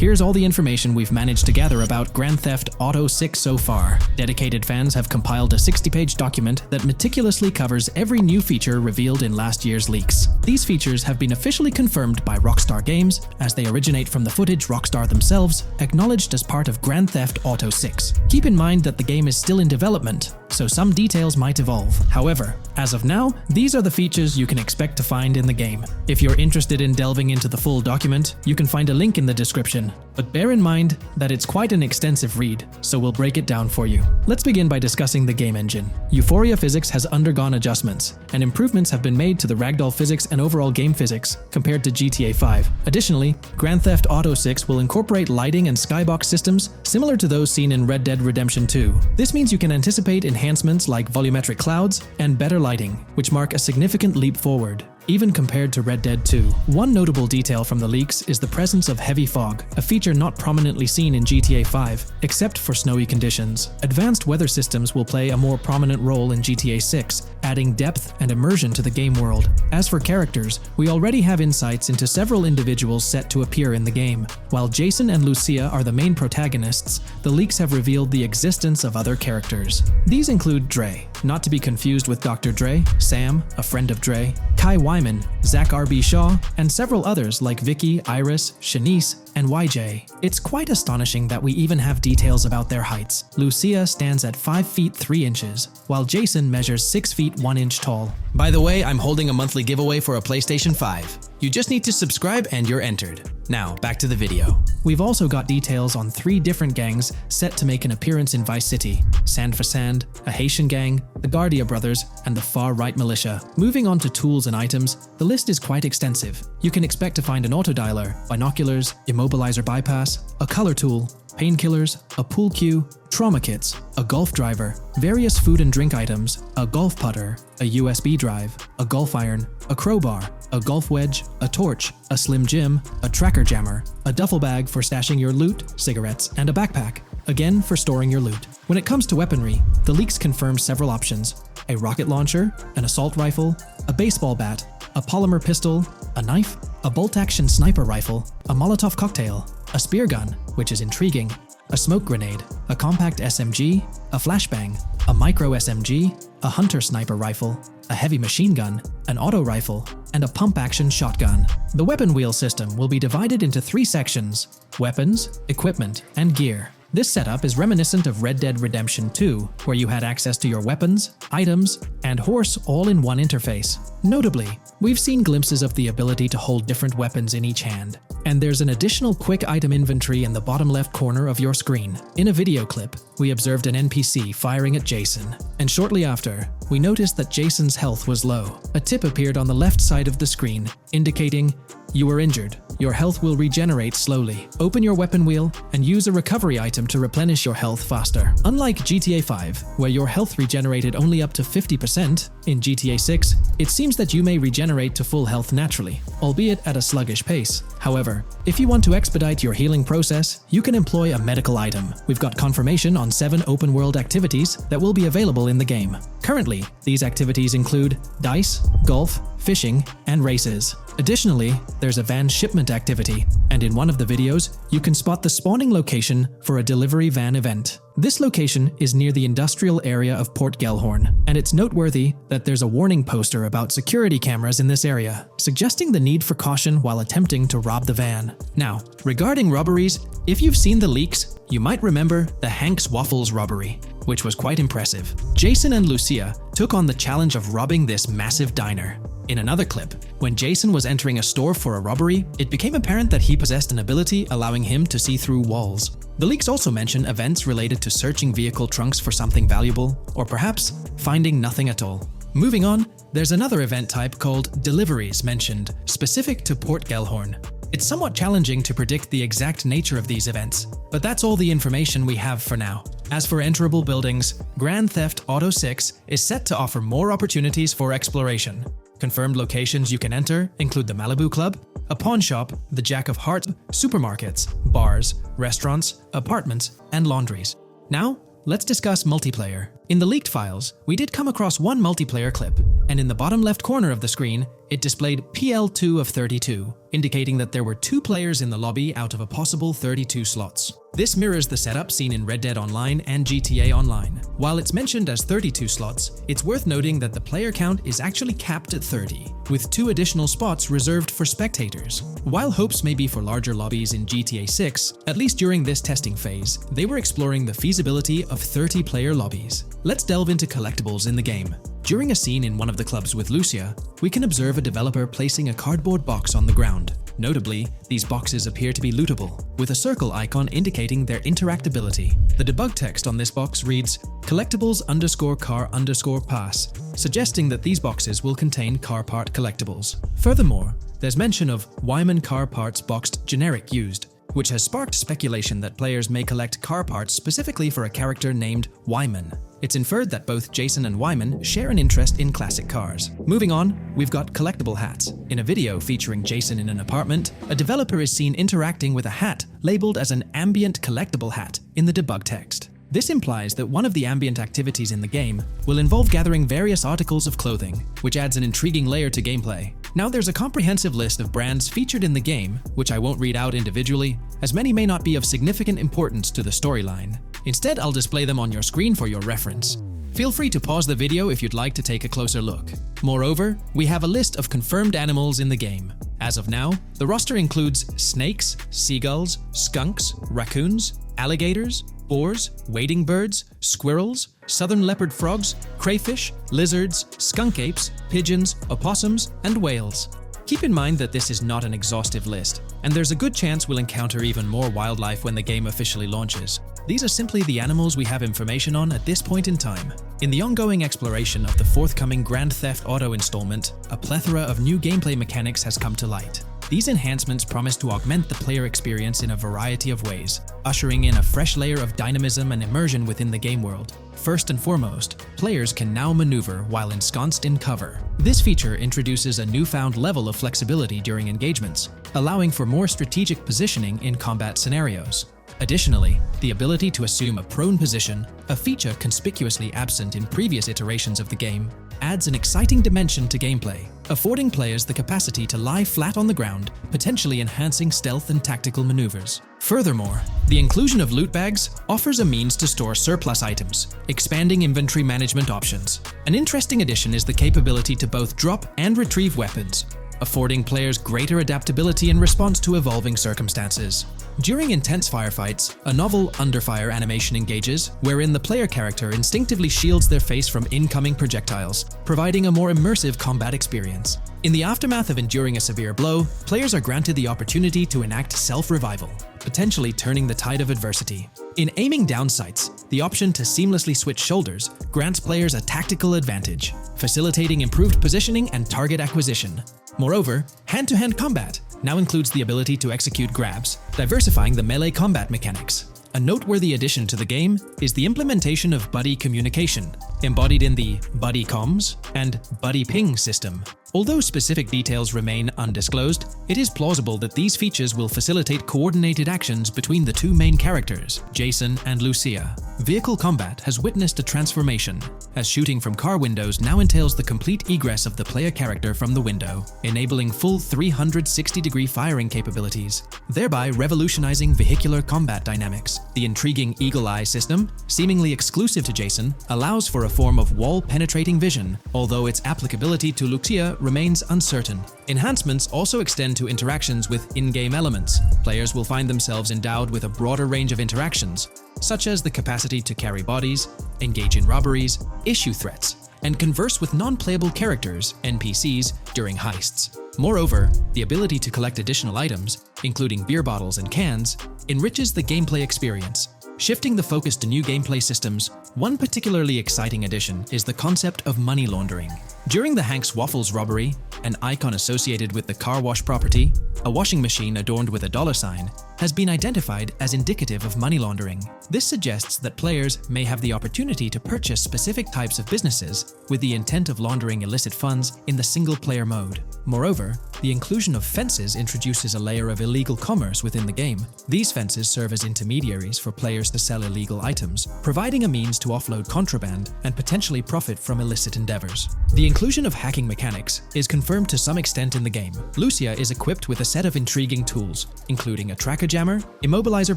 Here's all the information we've managed to gather about Grand Theft Auto 6 so far. Dedicated fans have compiled a 60-page document that meticulously covers every new feature revealed in last year's leaks. These features have been officially confirmed by Rockstar Games, as they originate from the footage Rockstar themselves, acknowledged as part of Grand Theft Auto 6. Keep in mind that the game is still in development, so some details might evolve. However, as of now, these are the features you can expect to find in the game. If you're interested in delving into the full document, you can find a link in the description. But bear in mind that it's quite an extensive read, so we'll break it down for you. Let's begin by discussing the game engine. Euphoria physics has undergone adjustments, and improvements have been made to the ragdoll physics and overall game physics compared to GTA 5. Additionally, Grand Theft Auto 6 will incorporate lighting and skybox systems similar to those seen in Red Dead Redemption 2. This means you can anticipate enhancements like volumetric clouds and better lighting, which mark a significant leap forward, even compared to Red Dead 2. One notable detail from the leaks is the presence of heavy fog, a feature not prominently seen in GTA 5, except for snowy conditions. Advanced weather systems will play a more prominent role in GTA 6, adding depth and immersion to the game world. As for characters, we already have insights into several individuals set to appear in the game. While Jason and Lucia are the main protagonists, the leaks have revealed the existence of other characters. These include Dre, not to be confused with Dr. Dre, Sam, a friend of Dre, Kai Wyman, Zach R.B. Shaw, and several others like Vicky, Iris, Shanice, and YJ. It's quite astonishing that we even have details about their heights. Lucia stands at 5 feet 3 inches, while Jason measures 6 feet 1 inch tall. By the way, I'm holding a monthly giveaway for a PlayStation 5. You just need to subscribe and you're entered. Now, back to the video. We've also got details on 3 different gangs set to make an appearance in Vice City: Sand for Sand, a Haitian gang, the Guardia Brothers, and the Far Right Militia. Moving on to tools and items, the list is quite extensive. You can expect to find an autodialer, binoculars, immobilizer bypass, a color tool, painkillers, a pool cue, trauma kits, a golf driver, various food and drink items, a golf putter, a USB drive, a golf iron, a crowbar, a golf wedge, a torch, a Slim Jim, a tracker jammer, a duffel bag for stashing your loot, cigarettes, and a backpack, again for storing your loot. When it comes to weaponry, the leaks confirm several options: a rocket launcher, an assault rifle, a baseball bat, a polymer pistol, a knife, a bolt-action sniper rifle, a Molotov cocktail, a spear gun, which is intriguing, a smoke grenade, a compact SMG, a flashbang, a micro SMG, a hunter sniper rifle, a heavy machine gun, an auto rifle, and a pump-action shotgun. The weapon wheel system will be divided into 3 sections: weapons, equipment, and gear. This setup is reminiscent of Red Dead Redemption 2, where you had access to your weapons, items, and horse all in one interface. Notably, we've seen glimpses of the ability to hold different weapons in each hand, and there's an additional quick item inventory in the bottom left corner of your screen. In a video clip, we observed an NPC firing at Jason, and shortly after, we noticed that Jason's health was low. A tip appeared on the left side of the screen, indicating, "You were injured. Your health will regenerate slowly. Open your weapon wheel and use a recovery item to replenish your health faster." Unlike GTA 5, where your health regenerated only up to 50%, in GTA 6, it seems that you may regenerate to full health naturally, albeit at a sluggish pace. However, if you want to expedite your healing process, you can employ a medical item. We've got confirmation on 7 open-world activities that will be available in the game. Currently, these activities include dice, golf, fishing, and races. Additionally, there's a van shipment activity, and in one of the videos, you can spot the spawning location for a delivery van event. This location is near the industrial area of Port Gellhorn, and it's noteworthy that there's a warning poster about security cameras in this area, suggesting the need for caution while attempting to rob the van. Now, regarding robberies, if you've seen the leaks, you might remember the Hank's Waffles robbery, which was quite impressive. Jason and Lucia took on the challenge of robbing this massive diner. In another clip, when Jason was entering a store for a robbery, it became apparent that he possessed an ability allowing him to see through walls. The leaks also mention events related to searching vehicle trunks for something valuable, or perhaps finding nothing at all. Moving on, there's another event type called deliveries mentioned, specific to Port Gellhorn. It's somewhat challenging to predict the exact nature of these events, but that's all the information we have for now. As for enterable buildings, Grand Theft Auto 6 is set to offer more opportunities for exploration. Confirmed locations you can enter include the Malibu Club, a pawn shop, the Jack of Hearts, supermarkets, bars, restaurants, apartments, and laundries. Now, let's discuss multiplayer. In the leaked files, we did come across one multiplayer clip, and in the bottom left corner of the screen, it displayed PL2 of 32, indicating that there were 2 players in the lobby out of a possible 32 slots. This mirrors the setup seen in Red Dead Online and GTA Online. While it's mentioned as 32 slots, it's worth noting that the player count is actually capped at 30, with 2 additional spots reserved for spectators. While hopes may be for larger lobbies in GTA 6, at least during this testing phase, they were exploring the feasibility of 30-player lobbies. Let's delve into collectibles in the game. During a scene in one of the clubs with Lucia, we can observe a developer placing a cardboard box on the ground. Notably, these boxes appear to be lootable, with a circle icon indicating their interactability. The debug text on this box reads, collectibles_car_pass, suggesting that these boxes will contain car part collectibles. Furthermore, there's mention of Wyman car parts boxed generic used, which has sparked speculation that players may collect car parts specifically for a character named Wyman. It's inferred that both Jason and Wyman share an interest in classic cars. Moving on, we've got collectible hats. In a video featuring Jason in an apartment, a developer is seen interacting with a hat labeled as an ambient collectible hat in the debug text. This implies that one of the ambient activities in the game will involve gathering various articles of clothing, which adds an intriguing layer to gameplay. Now there's a comprehensive list of brands featured in the game, which I won't read out individually, as many may not be of significant importance to the storyline. Instead, I'll display them on your screen for your reference. Feel free to pause the video if you'd like to take a closer look. Moreover, we have a list of confirmed animals in the game. As of now, the roster includes snakes, seagulls, skunks, raccoons, alligators, boars, wading birds, squirrels, southern leopard frogs, crayfish, lizards, skunk apes, pigeons, opossums, and whales. Keep in mind that this is not an exhaustive list, and there's a good chance we'll encounter even more wildlife when the game officially launches. These are simply the animals we have information on at this point in time. In the ongoing exploration of the forthcoming Grand Theft Auto installment, a plethora of new gameplay mechanics has come to light. These enhancements promise to augment the player experience in a variety of ways, ushering in a fresh layer of dynamism and immersion within the game world. First and foremost, players can now maneuver while ensconced in cover. This feature introduces a newfound level of flexibility during engagements, allowing for more strategic positioning in combat scenarios. Additionally, the ability to assume a prone position, a feature conspicuously absent in previous iterations of the game, adds an exciting dimension to gameplay, affording players the capacity to lie flat on the ground, potentially enhancing stealth and tactical maneuvers. Furthermore, the inclusion of loot bags offers a means to store surplus items, expanding inventory management options. An interesting addition is the capability to both drop and retrieve weapons, affording players greater adaptability in response to evolving circumstances. During intense firefights, a novel under-fire animation engages, wherein the player character instinctively shields their face from incoming projectiles, providing a more immersive combat experience. In the aftermath of enduring a severe blow, players are granted the opportunity to enact self-revival, potentially turning the tide of adversity. In aiming down sights, the option to seamlessly switch shoulders grants players a tactical advantage, facilitating improved positioning and target acquisition. Moreover, hand-to-hand combat now includes the ability to execute grabs, diversifying the melee combat mechanics. A noteworthy addition to the game is the implementation of buddy communication, embodied in the Buddy Comms and Buddy Ping system. Although specific details remain undisclosed, it is plausible that these features will facilitate coordinated actions between the two main characters, Jason and Lucia. Vehicle combat has witnessed a transformation, as shooting from car windows now entails the complete egress of the player character from the window, enabling full 360-degree firing capabilities, thereby revolutionizing vehicular combat dynamics. The intriguing Eagle Eye system, seemingly exclusive to Jason, allows for a form of wall-penetrating vision, although its applicability to Lucia remains uncertain. Enhancements also extend to interactions with in-game elements. Players will find themselves endowed with a broader range of interactions, such as the capacity to carry bodies, engage in robberies, issue threats, and converse with non-playable characters, NPCs, during heists. Moreover, the ability to collect additional items, including beer bottles and cans, enriches the gameplay experience. Shifting the focus to new gameplay systems, one particularly exciting addition is the concept of money laundering. During the Hank's Waffles robbery, an icon associated with the car wash property, a washing machine adorned with a $sign, has been identified as indicative of money laundering. This suggests that players may have the opportunity to purchase specific types of businesses with the intent of laundering illicit funds in the single-player mode. Moreover, the inclusion of fences introduces a layer of illegal commerce within the game. These fences serve as intermediaries for players to sell illegal items, providing a means to offload contraband and potentially profit from illicit endeavors. The inclusion of hacking mechanics is confirmed to some extent in the game. Lucia is equipped with a set of intriguing tools, including a tracker jammer, immobilizer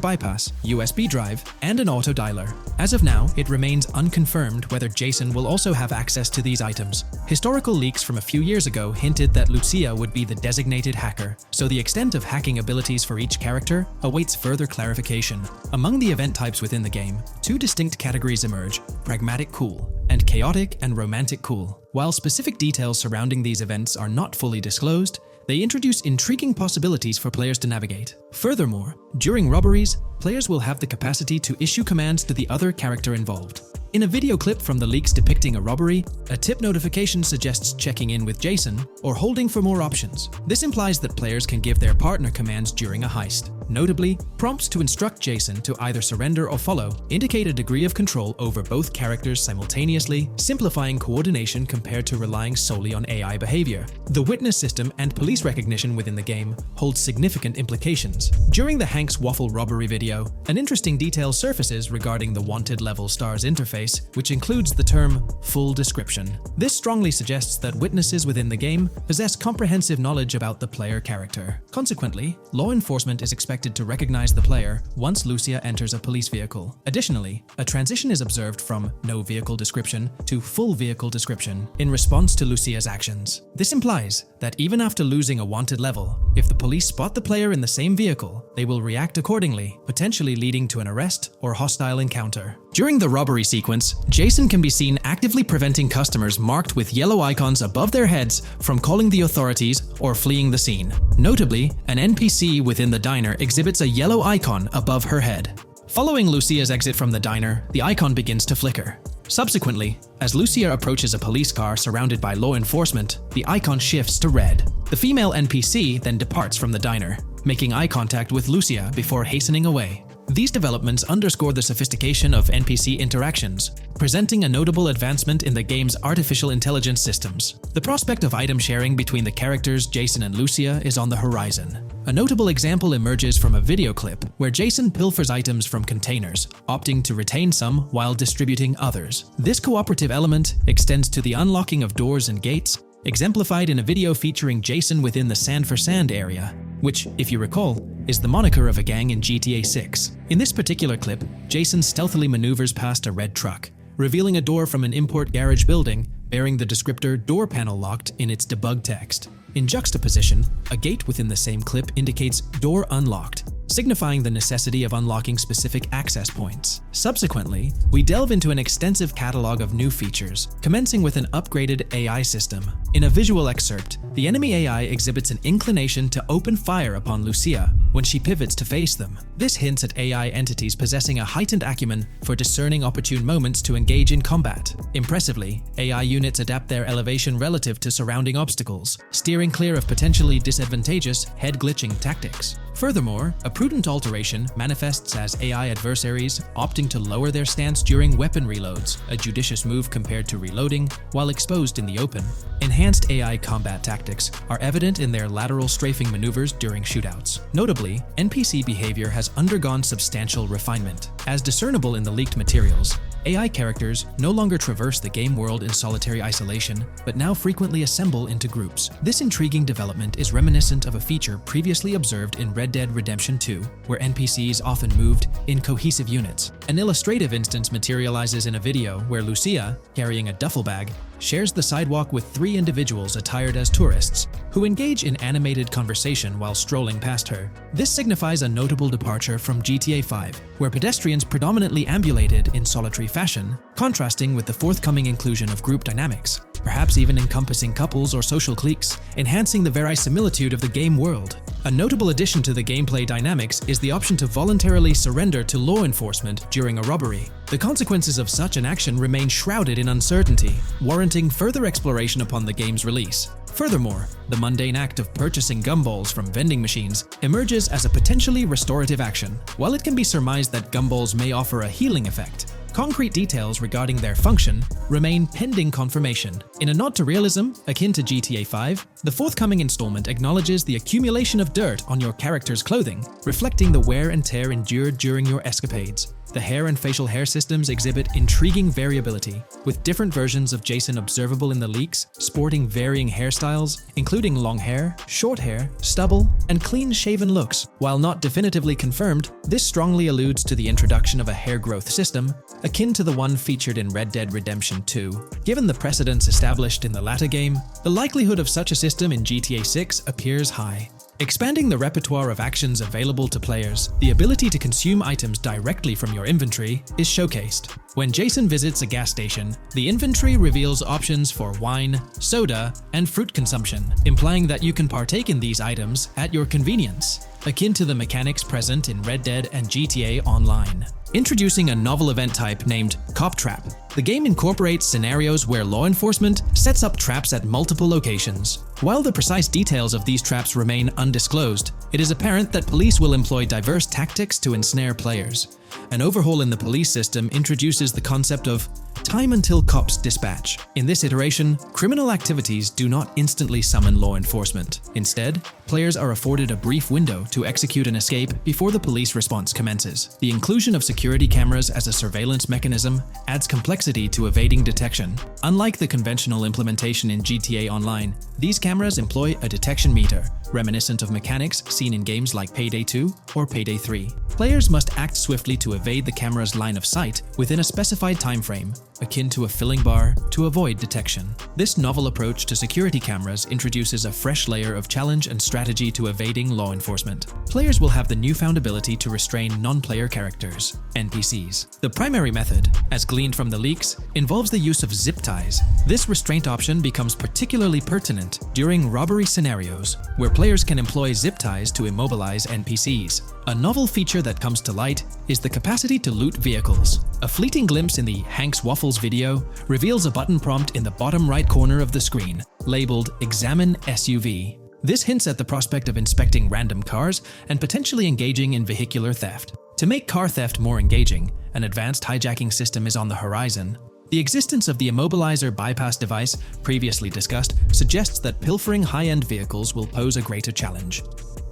bypass, USB drive, and an auto dialer. As of now, it remains unconfirmed whether Jason will also have access to these items. Historical leaks from a few years ago hinted that Lucia would be the designated hacker, so the extent of hacking abilities for each character awaits further clarification. Among the event types within the game, two distinct categories emerge: pragmatic cool and chaotic and romantic cool. While specific details surrounding these events are not fully disclosed, they introduce intriguing possibilities for players to navigate. Furthermore, during robberies, players will have the capacity to issue commands to the other character involved. In a video clip from the leaks depicting a robbery, a tip notification suggests checking in with Jason or holding for more options. This implies that players can give their partner commands during a heist. Notably, prompts to instruct Jason to either surrender or follow indicate a degree of control over both characters simultaneously, simplifying coordination compared to relying solely on AI behavior. The witness system and police recognition within the game hold significant implications. During the Hank's Waffle robbery video, an interesting detail surfaces regarding the Wanted Level Stars interface, which includes the term full description. This strongly suggests that witnesses within the game possess comprehensive knowledge about the player character. Consequently, law enforcement is expected to recognize the player once Lucia enters a police vehicle. Additionally, a transition is observed from no vehicle description to full vehicle description in response to Lucia's actions. This implies that even after losing a wanted level, if the police spot the player in the same vehicle, they will react accordingly, potentially leading to an arrest or hostile encounter. During the robbery sequence, Jason can be seen actively preventing customers marked with yellow icons above their heads from calling the authorities or fleeing the scene. Notably, an NPC within the diner exhibits a yellow icon above her head. Following Lucia's exit from the diner, the icon begins to flicker. Subsequently, as Lucia approaches a police car surrounded by law enforcement, the icon shifts to red. The female NPC then departs from the diner, making eye contact with Lucia before hastening away. These developments underscore the sophistication of NPC interactions, presenting a notable advancement in the game's artificial intelligence systems. The prospect of item sharing between the characters Jason and Lucia is on the horizon. A notable example emerges from a video clip where Jason pilfers items from containers, opting to retain some while distributing others. This cooperative element extends to the unlocking of doors and gates, exemplified in a video featuring Jason within the Sand for Sand area, which, if you recall, is the moniker of a gang in GTA 6. In this particular clip, Jason stealthily maneuvers past a red truck, revealing a door from an import garage building bearing the descriptor "door panel locked" in its debug text. In juxtaposition, a gate within the same clip indicates "door unlocked," signifying the necessity of unlocking specific access points. Subsequently, we delve into an extensive catalog of new features, commencing with an upgraded AI system. In a visual excerpt, the enemy AI exhibits an inclination to open fire upon Lucia when she pivots to face them. This hints at AI entities possessing a heightened acumen for discerning opportune moments to engage in combat. Impressively, AI units adapt their elevation relative to surrounding obstacles, steering clear of potentially disadvantageous head-glitching tactics. Furthermore, a prudent alteration manifests as AI adversaries opting to lower their stance during weapon reloads, a judicious move compared to reloading while exposed in the open. Enhanced AI combat tactics are evident in their lateral strafing maneuvers during shootouts. Notably, NPC behavior has undergone substantial refinement. As discernible in the leaked materials, AI characters no longer traverse the game world in solitary isolation, but now frequently assemble into groups. This intriguing development is reminiscent of a feature previously observed in Red Dead Redemption 2, where NPCs often moved in cohesive units. An illustrative instance materializes in a video where Lucia, carrying a duffel bag, shares the sidewalk with three individuals attired as tourists, who engage in animated conversation while strolling past her. This signifies a notable departure from GTA 5, where pedestrians predominantly ambulated in solitary fashion, contrasting with the forthcoming inclusion of group dynamics. perhaps even encompassing couples or social cliques, enhancing the verisimilitude of the game world. A notable addition to the gameplay dynamics is the option to voluntarily surrender to law enforcement during a robbery. The consequences of such an action remain shrouded in uncertainty, warranting further exploration upon the game's release. Furthermore, the mundane act of purchasing gumballs from vending machines emerges as a potentially restorative action. While it can be surmised that gumballs may offer a healing effect, concrete details regarding their function remain pending confirmation. In a nod to realism, akin to GTA 5, the forthcoming installment acknowledges the accumulation of dirt on your character's clothing, reflecting the wear and tear endured during your escapades. The hair and facial hair systems exhibit intriguing variability, with different versions of Jason observable in the leaks, sporting varying hairstyles, including long hair, short hair, stubble, and clean-shaven looks. While not definitively confirmed, this strongly alludes to the introduction of a hair growth system, akin to the one featured in Red Dead Redemption 2. Given the precedents established in the latter game, the likelihood of such a system in GTA 6 appears high. Expanding the repertoire of actions available to players, the ability to consume items directly from your inventory is showcased. When Jason visits a gas station, the inventory reveals options for wine, soda, and fruit consumption, implying that you can partake in these items at your convenience, akin to the mechanics present in Red Dead and GTA Online. Introducing a novel event type named Cop Trap, the game incorporates scenarios where law enforcement sets up traps at multiple locations. While the precise details of these traps remain undisclosed, it is apparent that police will employ diverse tactics to ensnare players. An overhaul in the police system introduces the concept of time until cops dispatch. In this iteration, criminal activities do not instantly summon law enforcement. Instead, players are afforded a brief window to execute an escape before the police response commences. The inclusion of security cameras as a surveillance mechanism adds complexity to evading detection. Unlike the conventional implementation in GTA Online, these cameras employ a detection meter, reminiscent of mechanics seen in games like Payday 2 or Payday 3. Players must act swiftly to evade the camera's line of sight within a specified time frame, akin to a filling bar, to avoid detection. This novel approach to security cameras introduces a fresh layer of challenge and strategy to evading law enforcement. Players will have the newfound ability to restrain non-player characters, NPCs. The primary method, as gleaned from the leaks, involves the use of zip ties. This restraint option becomes particularly pertinent during robbery scenarios, where players can employ zip ties to immobilize NPCs. A novel feature that comes to light is the capacity to loot vehicles. A fleeting glimpse in the Hank's Waffles video reveals a button prompt in the bottom right corner of the screen, labeled Examine SUV. This hints at the prospect of inspecting random cars and potentially engaging in vehicular theft. To make car theft more engaging, an advanced hijacking system is on the horizon. The existence of the Immobilizer bypass device, previously discussed, suggests that pilfering high-end vehicles will pose a greater challenge.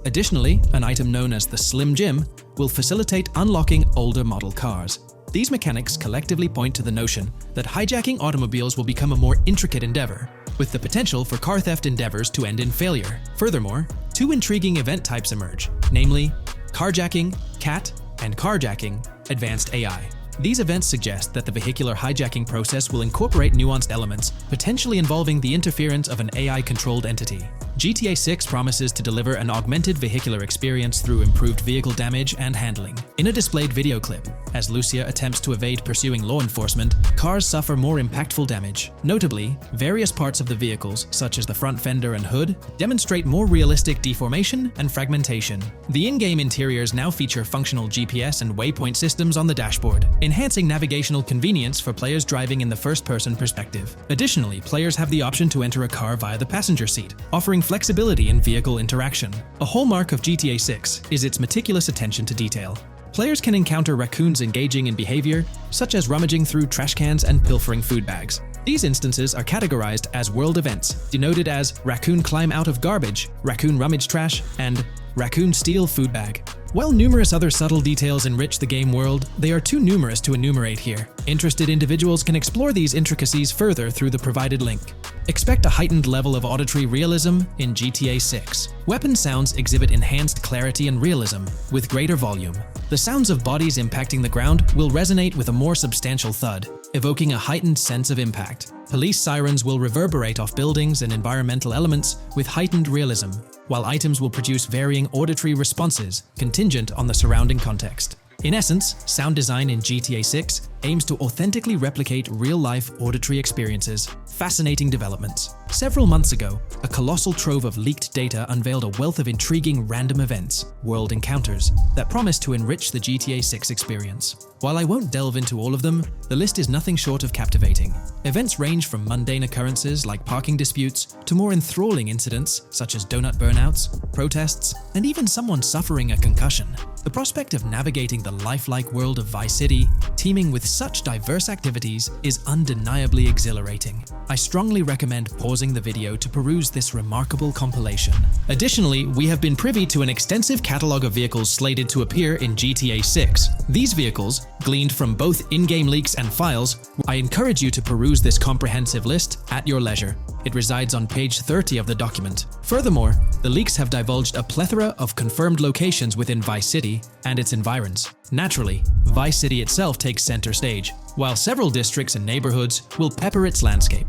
Additionally, an item known as the Slim Jim will facilitate unlocking older model cars. These mechanics collectively point to the notion that hijacking automobiles will become a more intricate endeavor, with the potential for car theft endeavors to end in failure. Furthermore, two intriguing event types emerge, namely carjacking, CAT, and carjacking, advanced AI. These events suggest that the vehicular hijacking process will incorporate nuanced elements, potentially involving the interference of an AI-controlled entity. GTA 6 promises to deliver an augmented vehicular experience through improved vehicle damage and handling. In a displayed video clip, as Lucia attempts to evade pursuing law enforcement, cars suffer more impactful damage. Notably, various parts of the vehicles, such as the front fender and hood, demonstrate more realistic deformation and fragmentation. The in-game interiors now feature functional GPS and waypoint systems on the dashboard, enhancing navigational convenience for players driving in the first-person perspective. Additionally, players have the option to enter a car via the passenger seat, offering flexibility in vehicle interaction. A hallmark of GTA 6 is its meticulous attention to detail. Players can encounter raccoons engaging in behavior, such as rummaging through trash cans and pilfering food bags. These instances are categorized as world events, denoted as raccoon climb out of garbage, raccoon rummage trash, and raccoon steal food bag. While numerous other subtle details enrich the game world, they are too numerous to enumerate here. Interested individuals can explore these intricacies further through the provided link. Expect a heightened level of auditory realism in GTA 6. Weapon sounds exhibit enhanced clarity and realism, with greater volume. The sounds of bodies impacting the ground will resonate with a more substantial thud, evoking a heightened sense of impact. Police sirens will reverberate off buildings and environmental elements with heightened realism, while items will produce varying auditory responses contingent on the surrounding context. In essence, sound design in GTA 6 aims to authentically replicate real-life auditory experiences. Fascinating developments. Several months ago, a colossal trove of leaked data unveiled a wealth of intriguing random events, world encounters, that promise to enrich the GTA 6 experience. While I won't delve into all of them, the list is nothing short of captivating. Events range from mundane occurrences like parking disputes to more enthralling incidents such as donut burnouts, protests, and even someone suffering a concussion. The prospect of navigating the lifelike world of Vice City, teeming with such diverse activities, is undeniably exhilarating. I strongly recommend pausing the video to peruse this remarkable compilation. Additionally, we have been privy to an extensive catalog of vehicles slated to appear in GTA 6. These vehicles, gleaned from both in-game leaks and files, I encourage you to peruse this comprehensive list at your leisure. It resides on page 30 of the document. Furthermore, the leaks have divulged a plethora of confirmed locations within Vice City and its environs. Naturally, Vice City itself takes center stage, while several districts and neighborhoods will pepper its landscape.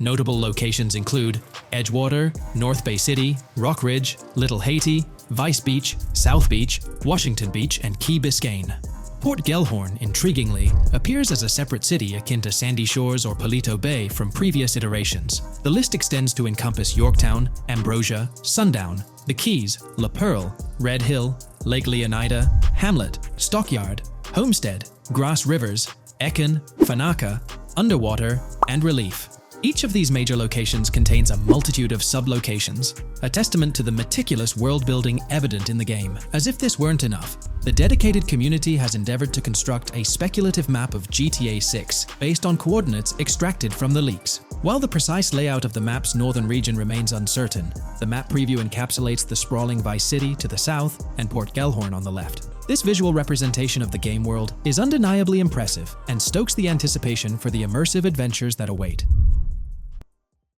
Notable locations include Edgewater, North Bay City, Rock Ridge, Little Haiti, Vice Beach, South Beach, Washington Beach, and Key Biscayne. Port Gellhorn, intriguingly, appears as a separate city akin to Sandy Shores or Paleto Bay from previous iterations. The list extends to encompass Yorktown, Ambrosia, Sundown, the Keys, La Pearl, Red Hill, Lake Leonida, Hamlet, Stockyard, Homestead, Grass Rivers, Ekin, Fanaka, Underwater, and Relief. Each of these major locations contains a multitude of sub-locations, a testament to the meticulous world-building evident in the game. As if this weren't enough, the dedicated community has endeavored to construct a speculative map of GTA 6 based on coordinates extracted from the leaks. While the precise layout of the map's northern region remains uncertain, the map preview encapsulates the sprawling Vice City to the south and Port Gellhorn on the left. This visual representation of the game world is undeniably impressive and stokes the anticipation for the immersive adventures that await.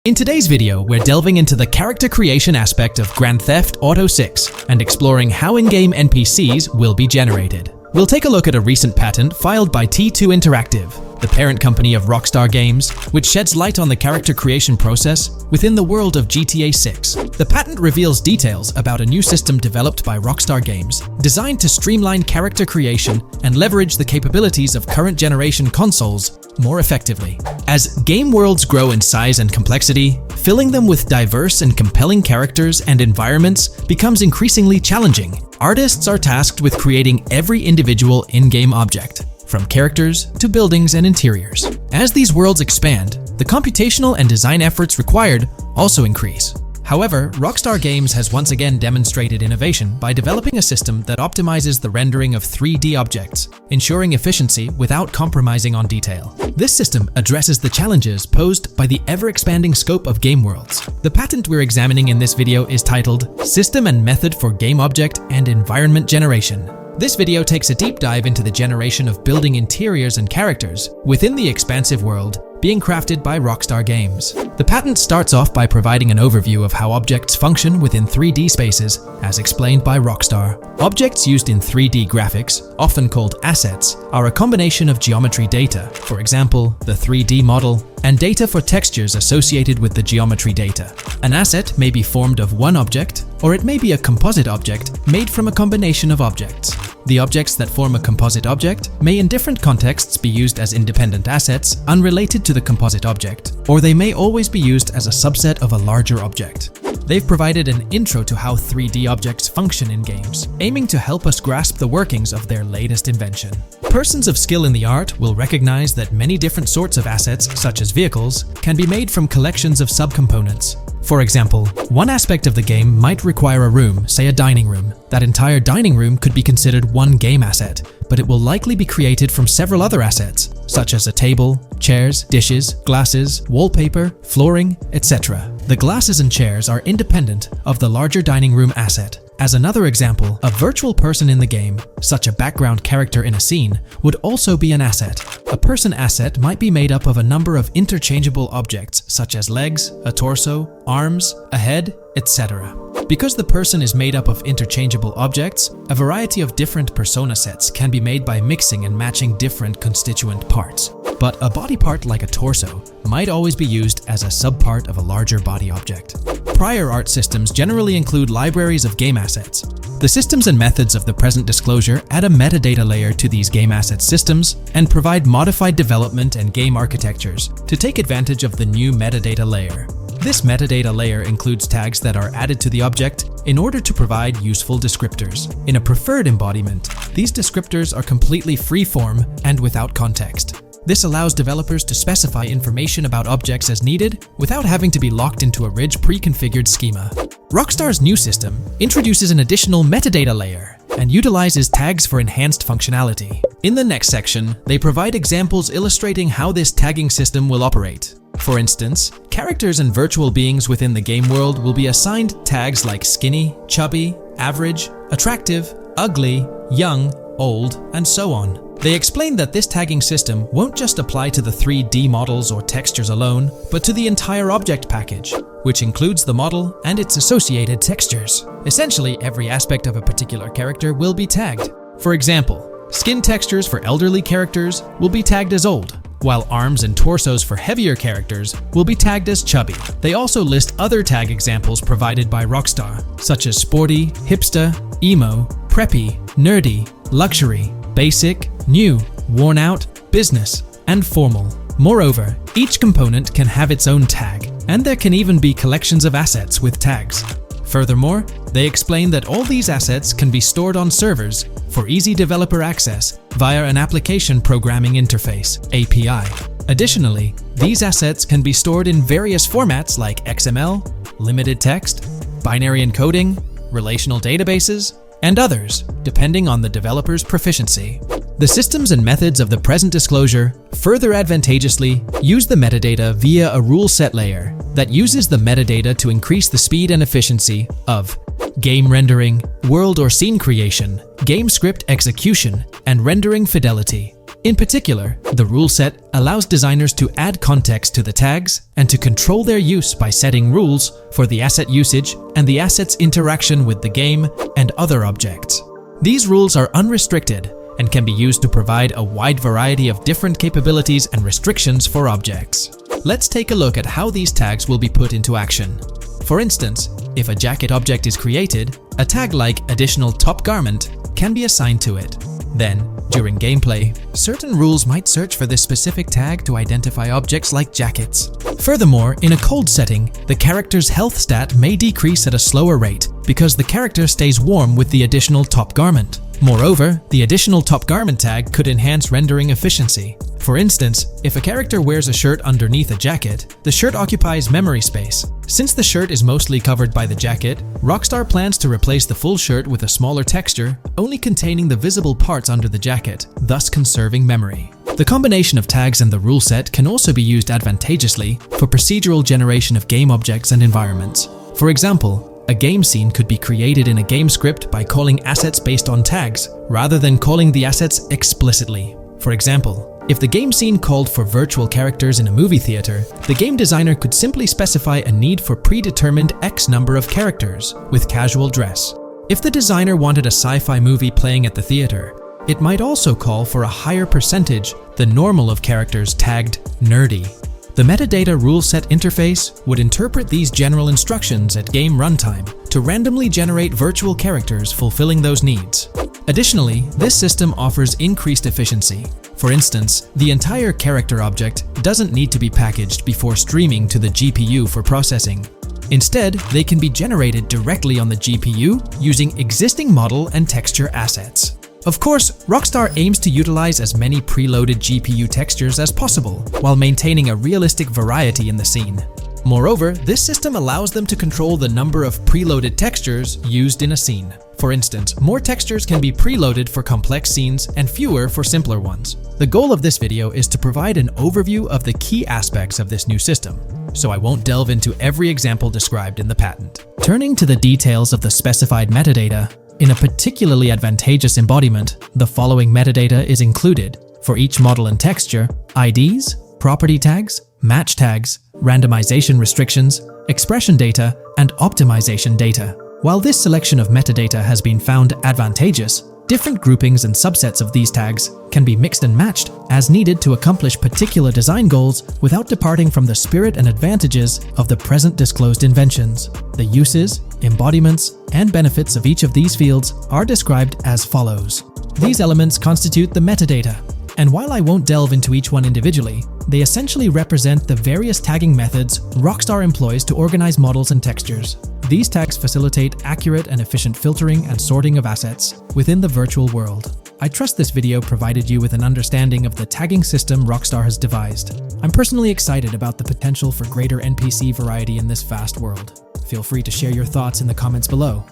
In today's video, we're delving into the character creation aspect of Grand Theft Auto 6 and exploring how in-game NPCs will be generated. We'll take a look at a recent patent filed by T2 Interactive, the parent company of Rockstar Games, which sheds light on the character creation process within the world of GTA 6. The patent reveals details about a new system developed by Rockstar Games, designed to streamline character creation and leverage the capabilities of current generation consoles more effectively. As game worlds grow in size and complexity, filling them with diverse and compelling characters and environments becomes increasingly challenging. Artists are tasked with creating every individual in-game object, from characters to buildings and interiors. As these worlds expand, the computational and design efforts required also increase. However, Rockstar Games has once again demonstrated innovation by developing a system that optimizes the rendering of 3D objects, ensuring efficiency without compromising on detail. This system addresses the challenges posed by the ever-expanding scope of game worlds. The patent we're examining in this video is titled System and Method for Game Object and Environment Generation. This video takes a deep dive into the generation of building interiors and characters within the expansive world being crafted by Rockstar Games. The patent starts off by providing an overview of how objects function within 3D spaces, as explained by Rockstar. Objects used in 3D graphics, often called assets, are a combination of geometry data, for example, the 3D model, and data for textures associated with the geometry data. An asset may be formed of one object, or it may be a composite object made from a combination of objects. The objects that form a composite object may in different contexts be used as independent assets unrelated to the composite object, or they may always be used as a subset of a larger object. They've provided an intro to how 3D objects function in games, aiming to help us grasp the workings of their latest invention. Persons of skill in the art will recognize that many different sorts of assets, such as vehicles, can be made from collections of subcomponents. For example, one aspect of the game might require a room, say a dining room. That entire dining room could be considered one game asset, but it will likely be created from several other assets, such as a table, chairs, dishes, glasses, wallpaper, flooring, etc. The glasses and chairs are independent of the larger dining room asset. As another example, a virtual person in the game, such a background character in a scene, would also be an asset. A person asset might be made up of a number of interchangeable objects, such as legs, a torso, arms, a head, etc. Because the person is made up of interchangeable objects, a variety of different persona sets can be made by mixing and matching different constituent parts. But a body part like a torso might always be used as a subpart of a larger body object. Prior art systems generally include libraries of game assets. The systems and methods of the present disclosure add a metadata layer to these game asset systems and provide modified development and game architectures to take advantage of the new metadata layer. This metadata layer includes tags that are added to the object in order to provide useful descriptors. In a preferred embodiment, these descriptors are completely free-form and without context. This allows developers to specify information about objects as needed without having to be locked into a rich pre-configured schema. Rockstar's new system introduces an additional metadata layer and utilizes tags for enhanced functionality. In the next section, they provide examples illustrating how this tagging system will operate. For instance, characters and virtual beings within the game world will be assigned tags like skinny, chubby, average, attractive, ugly, young, old, and so on. They explain that this tagging system won't just apply to the 3D models or textures alone, but to the entire object package, which includes the model and its associated textures. Essentially, every aspect of a particular character will be tagged. For example, skin textures for elderly characters will be tagged as old, while arms and torsos for heavier characters will be tagged as chubby. They also list other tag examples provided by Rockstar, such as sporty, hipster, emo, preppy, nerdy, luxury, basic, new, worn out, business, and formal. Moreover, each component can have its own tag, and there can even be collections of assets with tags. Furthermore, they explain that all these assets can be stored on servers for easy developer access via an application programming interface (API). Additionally, these assets can be stored in various formats like XML, limited text, binary encoding, relational databases, and others, depending on the developer's proficiency. The systems and methods of the present disclosure further advantageously use the metadata via a rule set layer that uses the metadata to increase the speed and efficiency of game rendering, world or scene creation, game script execution, and rendering fidelity. In particular, the rule set allows designers to add context to the tags and to control their use by setting rules for the asset usage and the asset's interaction with the game and other objects. These rules are unrestricted and can be used to provide a wide variety of different capabilities and restrictions for objects. Let's take a look at how these tags will be put into action. For instance, if a jacket object is created, a tag like additional top garment can be assigned to it. Then, during gameplay, certain rules might search for this specific tag to identify objects like jackets. Furthermore, in a cold setting, the character's health stat may decrease at a slower rate because the character stays warm with the additional top garment. Moreover, the additional top garment tag could enhance rendering efficiency. For instance, if a character wears a shirt underneath a jacket, the shirt occupies memory space. Since the shirt is mostly covered by the jacket, Rockstar plans to replace the full shirt with a smaller texture, only containing the visible parts under the jacket, thus conserving memory. The combination of tags and the rule set can also be used advantageously for procedural generation of game objects and environments. For example, a game scene could be created in a game script by calling assets based on tags, rather than calling the assets explicitly. For example, if the game scene called for virtual characters in a movie theater, the game designer could simply specify a need for predetermined X number of characters with casual dress. If the designer wanted a sci-fi movie playing at the theater, it might also call for a higher percentage than normal of characters tagged nerdy. The metadata rule set interface would interpret these general instructions at game runtime to randomly generate virtual characters fulfilling those needs. Additionally, this system offers increased efficiency. For instance, the entire character object doesn't need to be packaged before streaming to the GPU for processing. Instead, they can be generated directly on the GPU using existing model and texture assets. Of course, Rockstar aims to utilize as many preloaded GPU textures as possible, while maintaining a realistic variety in the scene. Moreover, this system allows them to control the number of preloaded textures used in a scene. For instance, more textures can be preloaded for complex scenes and fewer for simpler ones. The goal of this video is to provide an overview of the key aspects of this new system, so I won't delve into every example described in the patent. Turning to the details of the specified metadata, in a particularly advantageous embodiment, the following metadata is included for each model and texture: IDs, property tags, match tags, randomization restrictions, expression data, and optimization data. While this selection of metadata has been found advantageous, Different groupings and subsets of these tags can be mixed and matched as needed to accomplish particular design goals without departing from the spirit and advantages of the present disclosed inventions. The uses, embodiments, and benefits of each of these fields are described as follows. These elements constitute the metadata, and while I won't delve into each one individually, they essentially represent the various tagging methods Rockstar employs to organize models and textures. These tags facilitate accurate and efficient filtering and sorting of assets within the virtual world. I trust this video provided you with an understanding of the tagging system Rockstar has devised. I'm personally excited about the potential for greater NPC variety in this vast world. Feel free to share your thoughts in the comments below.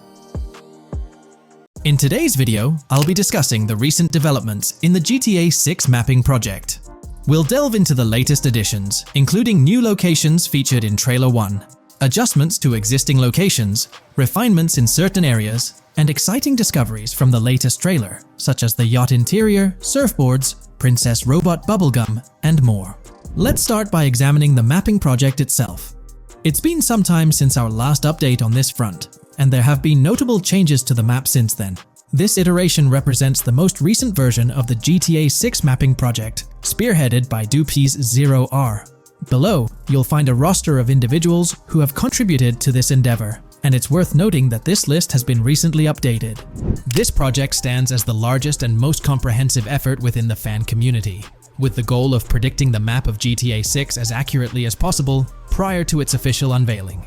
In today's video, I'll be discussing the recent developments in the GTA 6 mapping project. We'll delve into the latest additions, including new locations featured in Trailer 1, adjustments to existing locations, refinements in certain areas, and exciting discoveries from the latest trailer, such as the yacht interior, surfboards, Princess Robot bubblegum, and more. Let's start by examining the mapping project itself. It's been some time since our last update on this front, and there have been notable changes to the map since then. This iteration represents the most recent version of the GTA 6 mapping project, spearheaded by Dupees 0R. Below, you'll find a roster of individuals who have contributed to this endeavor, and it's worth noting that this list has been recently updated. This project stands as the largest and most comprehensive effort within the fan community, with the goal of predicting the map of GTA 6 as accurately as possible prior to its official unveiling.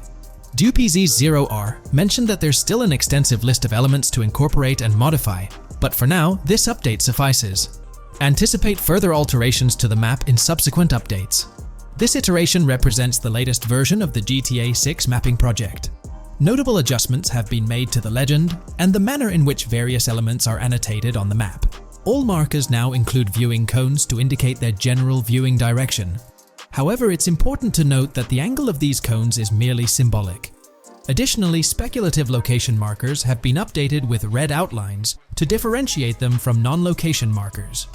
DuPZ0R mentioned that there's still an extensive list of elements to incorporate and modify, but for now, this update suffices. Anticipate further alterations to the map in subsequent updates. This iteration represents the latest version of the GTA 6 mapping project. Notable adjustments have been made to the legend and the manner in which various elements are annotated on the map. All markers now include viewing cones to indicate their general viewing direction. However, it's important to note that the angle of these cones is merely symbolic. Additionally, speculative location markers have been updated with red outlines to differentiate them from non-location markers.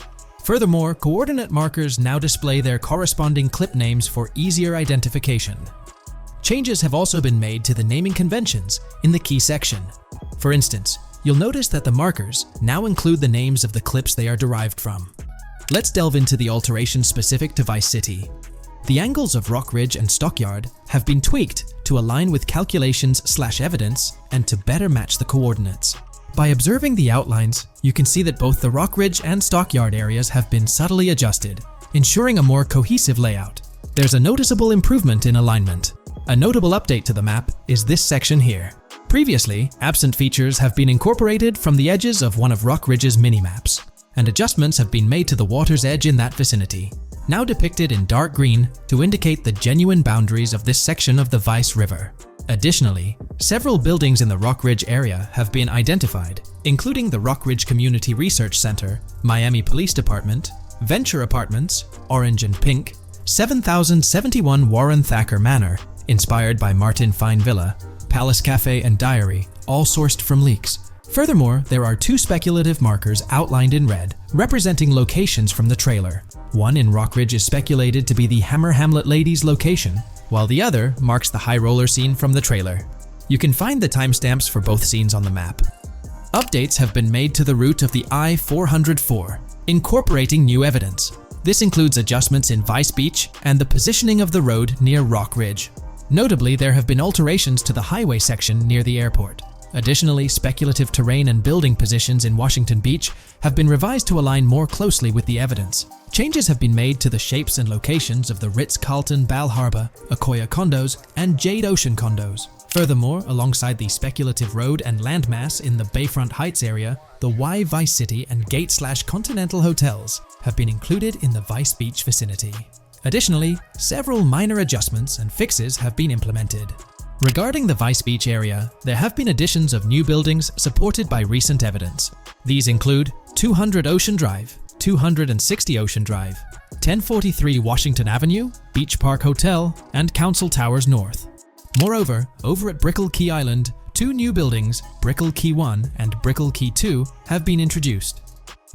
Furthermore, coordinate markers now display their corresponding clip names for easier identification. Changes have also been made to the naming conventions in the key section. For instance, you'll notice that the markers now include the names of the clips they are derived from. Let's delve into the alterations specific to Vice City. The angles of Rock Ridge and Stockyard have been tweaked to align with calculations/evidence and to better match the coordinates. By observing the outlines, you can see that both the Rock Ridge and Stockyard areas have been subtly adjusted, ensuring a more cohesive layout. There's a noticeable improvement in alignment. A notable update to the map is this section here. Previously, absent features have been incorporated from the edges of one of Rock Ridge's mini-maps, and adjustments have been made to the water's edge in that vicinity, now depicted in dark green to indicate the genuine boundaries of this section of the Vice River. Additionally, several buildings in the Rock Ridge area have been identified, including the Rock Ridge Community Research Center, Miami Police Department, Venture Apartments, Orange and Pink, 7071 Warren Thacker Manor, inspired by Martin Fine Villa, Palace Cafe and Diary, all sourced from leaks. Furthermore, there are two speculative markers outlined in red, representing locations from the trailer. One in Rock Ridge is speculated to be the Hammer Hamlet Ladies location, while the other marks the high roller scene from the trailer. You can find the timestamps for both scenes on the map. Updates have been made to the route of the I-404, incorporating new evidence. This includes adjustments in Vice Beach and the positioning of the road near Rock Ridge. Notably, there have been alterations to the highway section near the airport. Additionally, speculative terrain and building positions in Washington Beach have been revised to align more closely with the evidence. Changes have been made to the shapes and locations of the Ritz-Carlton Bal Harbour, Akoya condos, and Jade Ocean condos. Furthermore, alongside the speculative road and landmass in the Bayfront Heights area, the Y Vice City and Gate/Continental hotels have been included in the Vice Beach vicinity. Additionally, several minor adjustments and fixes have been implemented. Regarding the Vice Beach area, there have been additions of new buildings supported by recent evidence. These include 200 Ocean Drive, 260 Ocean Drive, 1043 Washington Avenue, Beach Park Hotel, and Council Towers North. Moreover, over at Brickell Key Island, two new buildings, Brickell Key 1 and Brickell Key 2, have been introduced.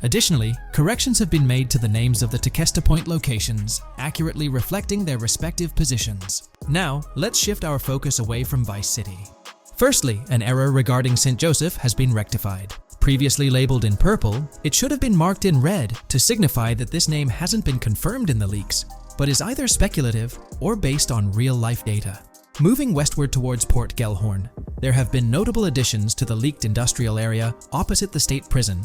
Additionally, corrections have been made to the names of the Tequesta Point locations, accurately reflecting their respective positions. Now, let's shift our focus away from Vice City. Firstly, an error regarding St. Joseph has been rectified. Previously labeled in purple, it should have been marked in red to signify that this name hasn't been confirmed in the leaks, but is either speculative or based on real-life data. Moving westward towards Port Gellhorn, there have been notable additions to the leaked industrial area opposite the state prison,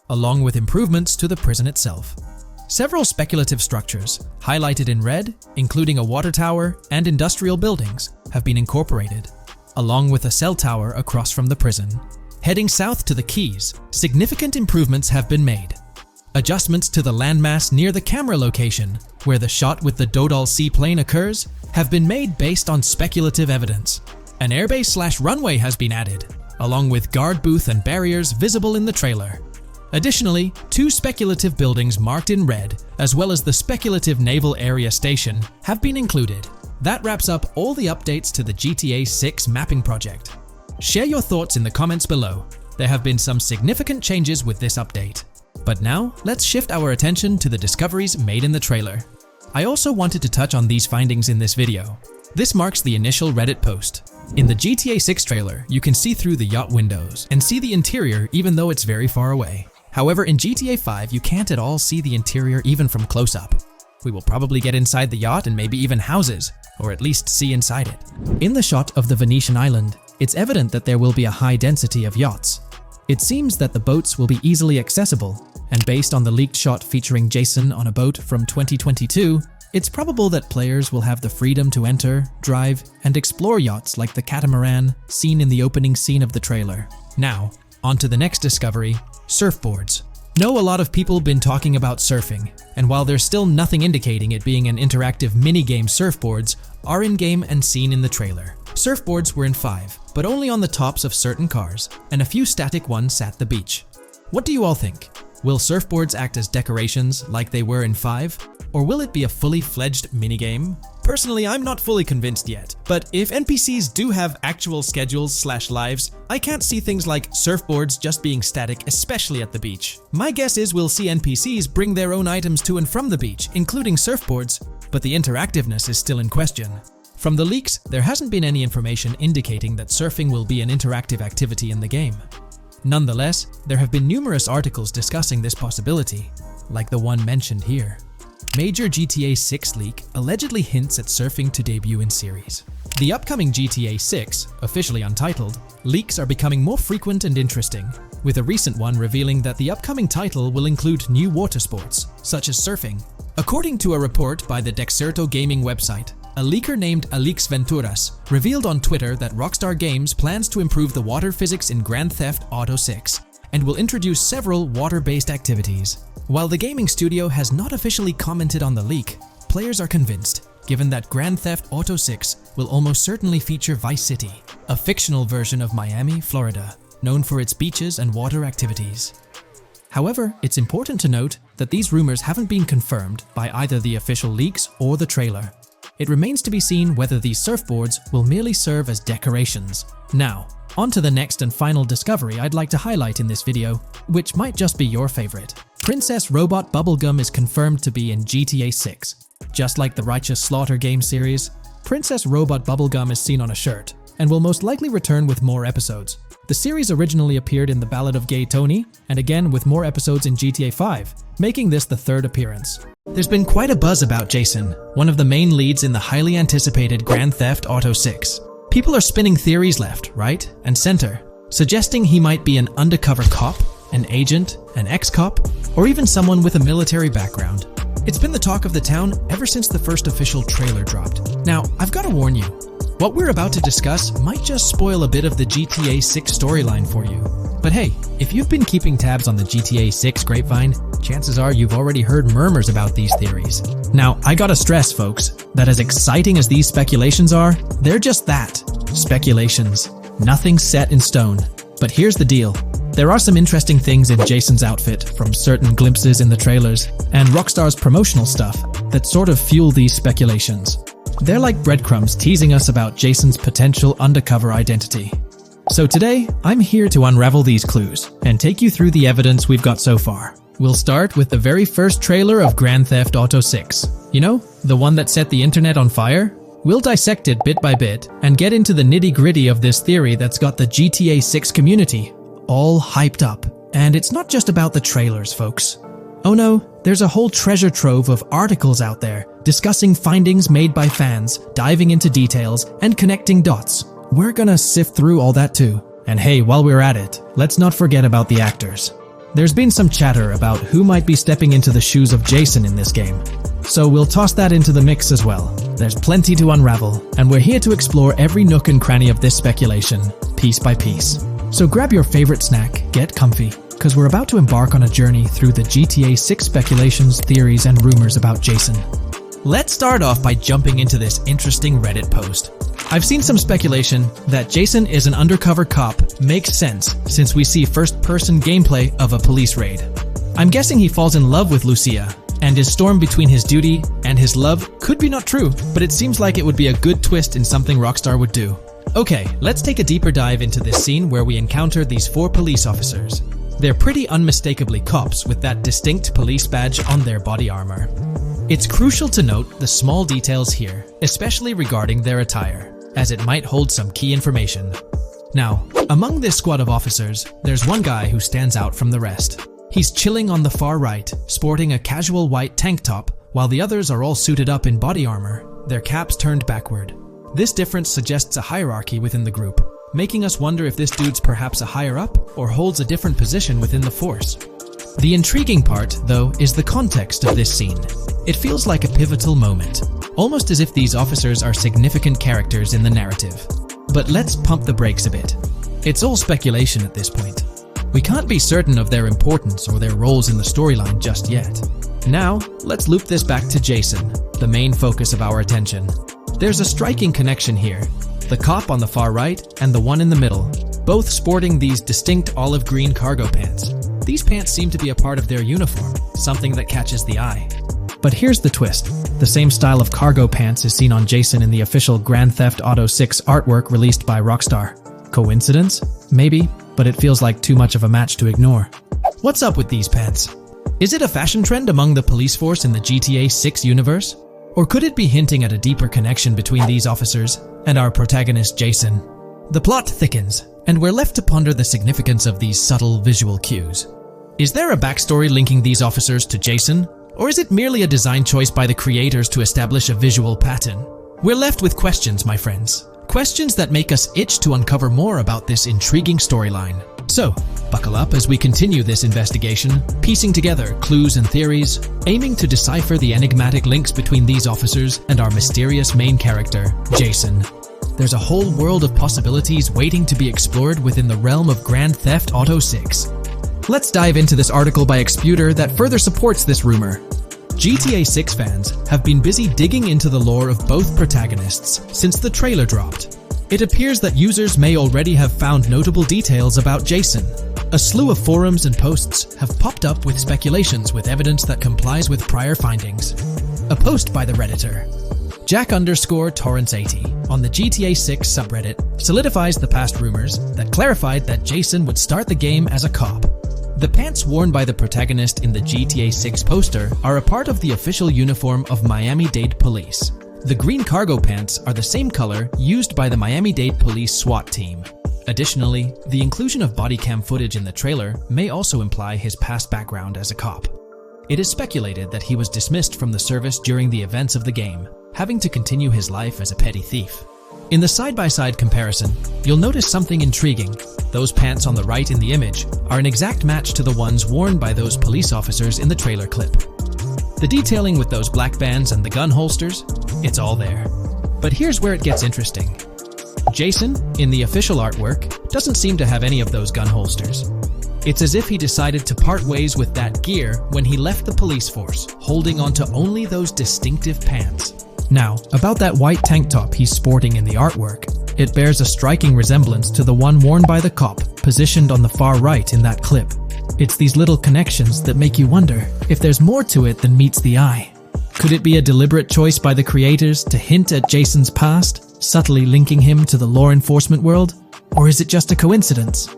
along with improvements to the prison itself. Several speculative structures, highlighted in red, including a water tower and industrial buildings, have been incorporated, along with a cell tower across from the prison. Heading south to the quays, significant improvements have been made. Adjustments to the landmass near the camera location, where the shot with the Dodal seaplane occurs, have been made based on speculative evidence. An airbase/runway has been added, along with guard booth and barriers visible in the trailer. Additionally, 2 speculative buildings marked in red, as well as the speculative naval area station, have been included. That wraps up all the updates to the GTA 6 mapping project. Share your thoughts in the comments below. There have been some significant changes with this update. But now, let's shift our attention to the discoveries made in the trailer. I also wanted to touch on these findings in this video. This marks the initial Reddit post. In the GTA 6 trailer, you can see through the yacht windows and see the interior even though it's very far away. However, in GTA 5, you can't at all see the interior even from close-up. We will probably get inside the yacht and maybe even houses, or at least see inside it. In the shot of the Venetian island, it's evident that there will be a high density of yachts. It seems that the boats will be easily accessible, and based on the leaked shot featuring Jason on a boat from 2022, it's probable that players will have the freedom to enter, drive, and explore yachts like the catamaran seen in the opening scene of the trailer. Now, on to the next discovery, surfboards. Know a lot of people been talking about surfing, and while there's still nothing indicating it being an interactive minigame, surfboards are in-game and seen in the trailer. Surfboards were in 5, but only on the tops of certain cars, and a few static ones sat the beach. What do you all think? Will surfboards act as decorations like they were in 5? Or will it be a fully fledged minigame? Personally, I'm not fully convinced yet, but if NPCs do have actual schedules/lives, I can't see things like surfboards just being static, especially at the beach. My guess is we'll see NPCs bring their own items to and from the beach, including surfboards, but the interactiveness is still in question. From the leaks, there hasn't been any information indicating that surfing will be an interactive activity in the game. Nonetheless, there have been numerous articles discussing this possibility, like the one mentioned here. Major GTA 6 leak allegedly hints at surfing to debut in series. The upcoming GTA 6, officially untitled, leaks are becoming more frequent and interesting, with a recent one revealing that the upcoming title will include new water sports, such as surfing. According to a report by the Dexerto gaming website, a leaker named Alix Venturas revealed on Twitter that Rockstar Games plans to improve the water physics in Grand Theft Auto 6 and will introduce several water-based activities. While the gaming studio has not officially commented on the leak, players are convinced, given that Grand Theft Auto 6 will almost certainly feature Vice City, a fictional version of Miami, Florida, known for its beaches and water activities. However, it's important to note that these rumors haven't been confirmed by either the official leaks or the trailer. It remains to be seen whether these surfboards will merely serve as decorations. Now, on to the next and final discovery I'd like to highlight in this video, which might just be your favorite. Princess Robot Bubblegum is confirmed to be in GTA 6. Just like the Righteous Slaughter game series, Princess Robot Bubblegum is seen on a shirt, and will most likely return with more episodes. The series originally appeared in The Ballad of Gay Tony, and again with more episodes in GTA 5, making this the 3rd appearance. There's been quite a buzz about Jason, one of the main leads in the highly anticipated Grand Theft Auto 6. People are spinning theories left, right, and center, suggesting he might be an undercover cop, an agent, an ex-cop, or even someone with a military background. It's been the talk of the town ever since the first official trailer dropped. Now, I've got to warn you, what we're about to discuss might just spoil a bit of the GTA 6 storyline for you. But hey, if you've been keeping tabs on the GTA 6 grapevine, chances are you've already heard murmurs about these theories. Now, I gotta stress, folks, that as exciting as these speculations are, they're just that, speculations. Nothing set in stone. But here's the deal. There are some interesting things in Jason's outfit from certain glimpses in the trailers and Rockstar's promotional stuff that sort of fuel these speculations. They're like breadcrumbs teasing us about Jason's potential undercover identity. So today, I'm here to unravel these clues and take you through the evidence we've got so far. We'll start with the very first trailer of Grand Theft Auto 6. You know, the one that set the internet on fire? We'll dissect it bit by bit and get into the nitty-gritty of this theory that's got the GTA 6 community all hyped up And it's not just about the trailers, folks. Oh no, there's a whole treasure trove of articles out there discussing findings made by fans, diving into details, and connecting dots. We're gonna sift through all that too. And hey, while we're at it, let's not forget about the actors. There's been some chatter about who might be stepping into the shoes of Jason in this game. So we'll toss that into the mix as well. There's plenty to unravel, and we're here to explore every nook and cranny of this speculation, piece by piece. So grab your favorite snack, get comfy, because we're about to embark on a journey through the GTA 6 speculations, theories, and rumors about Jason. Let's start off by jumping into this interesting Reddit post. I've seen some speculation that Jason is an undercover cop makes sense since we see first-person gameplay of a police raid. I'm guessing he falls in love with Lucia, and his storm between his duty and his love could be not true, but it seems like it would be a good twist in something Rockstar would do. Okay, let's take a deeper dive into this scene where we encounter these 4 police officers. They're pretty unmistakably cops with that distinct police badge on their body armor. It's crucial to note the small details here, especially regarding their attire, as it might hold some key information. Now, among this squad of officers, there's one guy who stands out from the rest. He's chilling on the far right, sporting a casual white tank top, while the others are all suited up in body armor, their caps turned backward. This difference suggests a hierarchy within the group, making us wonder if this dude's perhaps a higher up or holds a different position within the force. The intriguing part, though, is the context of this scene. It feels like a pivotal moment, almost as if these officers are significant characters in the narrative. But let's pump the brakes a bit. It's all speculation at this point. We can't be certain of their importance or their roles in the storyline just yet. Now, let's loop this back to Jason, the main focus of our attention. There's a striking connection here. The cop on the far right and the one in the middle, both sporting these distinct olive green cargo pants. These pants seem to be a part of their uniform, something that catches the eye. But here's the twist. The same style of cargo pants is seen on Jason in the official Grand Theft Auto 6 artwork released by Rockstar. Coincidence? Maybe, but it feels like too much of a match to ignore. What's up with these pants? Is it a fashion trend among the police force in the GTA 6 universe? Or could it be hinting at a deeper connection between these officers and our protagonist Jason? The plot thickens, and we're left to ponder the significance of these subtle visual cues. Is there a backstory linking these officers to Jason? Or is it merely a design choice by the creators to establish a visual pattern? We're left with questions, my friends. Questions that make us itch to uncover more about this intriguing storyline. So, buckle up as we continue this investigation, piecing together clues and theories, aiming to decipher the enigmatic links between these officers and our mysterious main character, Jason. There's a whole world of possibilities waiting to be explored within the realm of Grand Theft Auto 6. Let's dive into this article by Exputer that further supports this rumor. GTA 6 fans have been busy digging into the lore of both protagonists since the trailer dropped. It appears that users may already have found notable details about Jason. A slew of forums and posts have popped up with speculations with evidence that complies with prior findings. A post by the Redditor, Jack_Torrance80, on the GTA 6 subreddit solidifies the past rumors that clarified that Jason would start the game as a cop. The pants worn by the protagonist in the GTA 6 poster are a part of the official uniform of Miami-Dade Police. The green cargo pants are the same color used by the Miami-Dade Police SWAT team. Additionally, the inclusion of body cam footage in the trailer may also imply his past background as a cop. It is speculated that he was dismissed from the service during the events of the game, having to continue his life as a petty thief. In the side-by-side comparison, you'll notice something intriguing. Those pants on the right in the image are an exact match to the ones worn by those police officers in the trailer clip. The detailing with those black bands and the gun holsters, it's all there. But here's where it gets interesting. Jason, in the official artwork, doesn't seem to have any of those gun holsters. It's as if he decided to part ways with that gear when he left the police force, holding onto only those distinctive pants. Now, about that white tank top he's sporting in the artwork, it bears a striking resemblance to the one worn by the cop, positioned on the far right in that clip. It's these little connections that make you wonder if there's more to it than meets the eye. Could it be a deliberate choice by the creators to hint at Jason's past, subtly linking him to the law enforcement world? Or is it just a coincidence?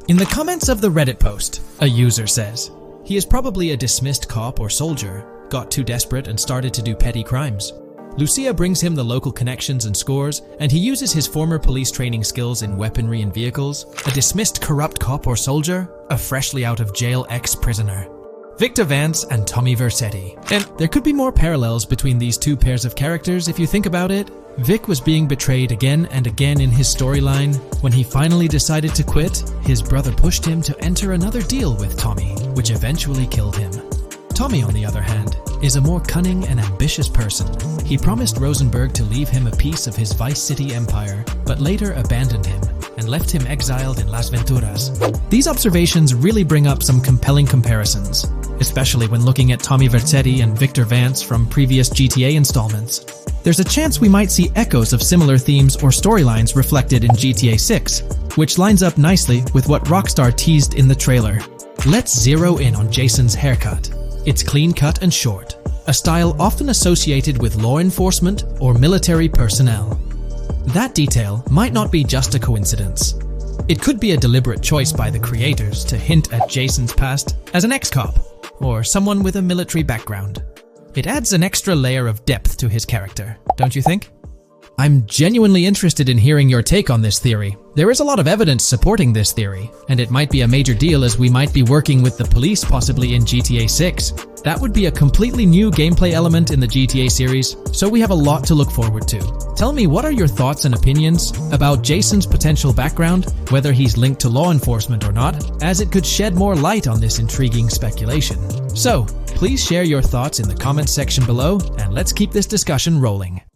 In the comments of the Reddit post, a user says, "He is probably a dismissed cop or soldier, got too desperate and started to do petty crimes. Lucia brings him the local connections and scores, and he uses his former police training skills in weaponry and vehicles, a dismissed corrupt cop or soldier, a freshly out of jail ex-prisoner. Victor Vance and Tommy Vercetti. And there could be more parallels between these two pairs of characters if you think about it. Vic was being betrayed again and again in his storyline. When he finally decided to quit, his brother pushed him to enter another deal with Tommy, which eventually killed him. Tommy, on the other hand, is a more cunning and ambitious person. He promised Rosenberg to leave him a piece of his Vice City empire, but later abandoned him and left him exiled in Las Venturas. These observations really bring up some compelling comparisons, especially when looking at Tommy Vercetti and Victor Vance from previous GTA installments. There's a chance we might see echoes of similar themes or storylines reflected in GTA 6, which lines up nicely with what Rockstar teased in the trailer. Let's zero in on Jason's haircut. It's clean-cut and short, a style often associated with law enforcement or military personnel. That detail might not be just a coincidence. It could be a deliberate choice by the creators to hint at Jason's past as an ex-cop or someone with a military background. It adds an extra layer of depth to his character, don't you think? I'm genuinely interested in hearing your take on this theory. There is a lot of evidence supporting this theory, and it might be a major deal as we might be working with the police possibly in GTA 6. That would be a completely new gameplay element in the GTA series, so we have a lot to look forward to. Tell me, what are your thoughts and opinions about Jason's potential background, whether he's linked to law enforcement or not, as it could shed more light on this intriguing speculation. So, please share your thoughts in the comments section below, and let's keep this discussion rolling.